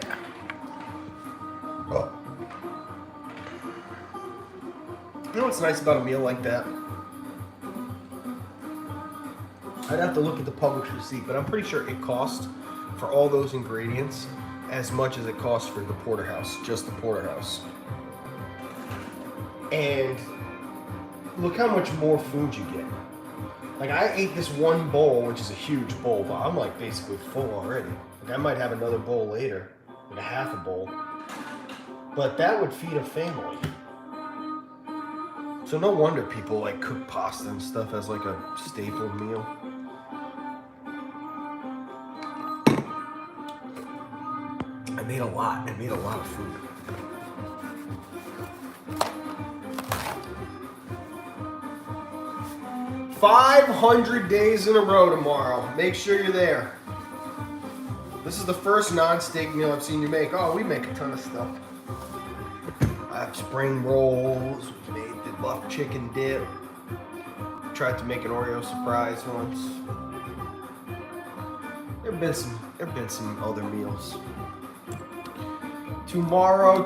Oh. You know what's nice about a meal like that? I'd have to look at the Publix receipt, but I'm pretty sure it cost for all those ingredients as much as it costs for the porterhouse, just the porterhouse. And look how much more food you get. Like, I ate this one bowl, which is a huge bowl, but I'm like basically full already. Like, I might have another bowl later, like a half a bowl. But that would feed a family. So no wonder people like cook pasta and stuff as like a staple meal. I made a lot of food. 500 days in a row tomorrow. Make sure you're there. This is the first non-steak meal I've seen you make. Oh, we make a ton of stuff. I have spring rolls. We made the buff chicken dip. Tried to make an Oreo surprise once. There've been some other meals. Tomorrow,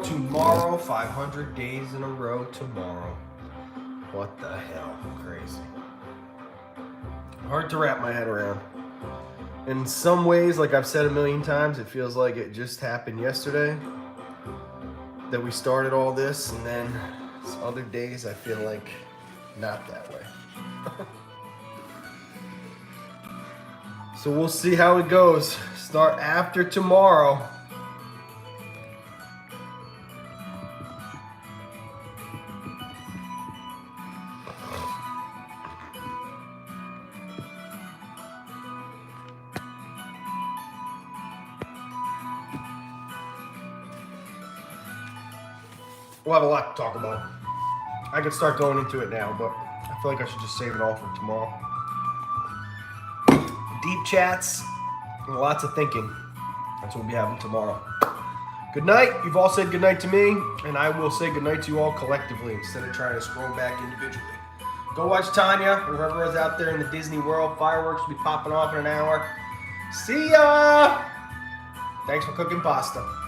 500 days in a row tomorrow. What the hell? Crazy. Hard to wrap my head around. In some ways, like I've said a million times, it feels like it just happened yesterday that we started all this, and then other days I feel like not that way. So we'll see how it goes. Start after tomorrow. We'll have a lot to talk about. I could start going into it now, but I feel like I should just save it all for tomorrow. Deep chats and lots of thinking. That's what we'll be having tomorrow. Good night. You've all said good night to me, and I will say good night to you all collectively instead of trying to scroll back individually. Go watch Tanya, whoever is out there in the Disney World. Fireworks will be popping off in an hour. See ya! Thanks for cooking pasta.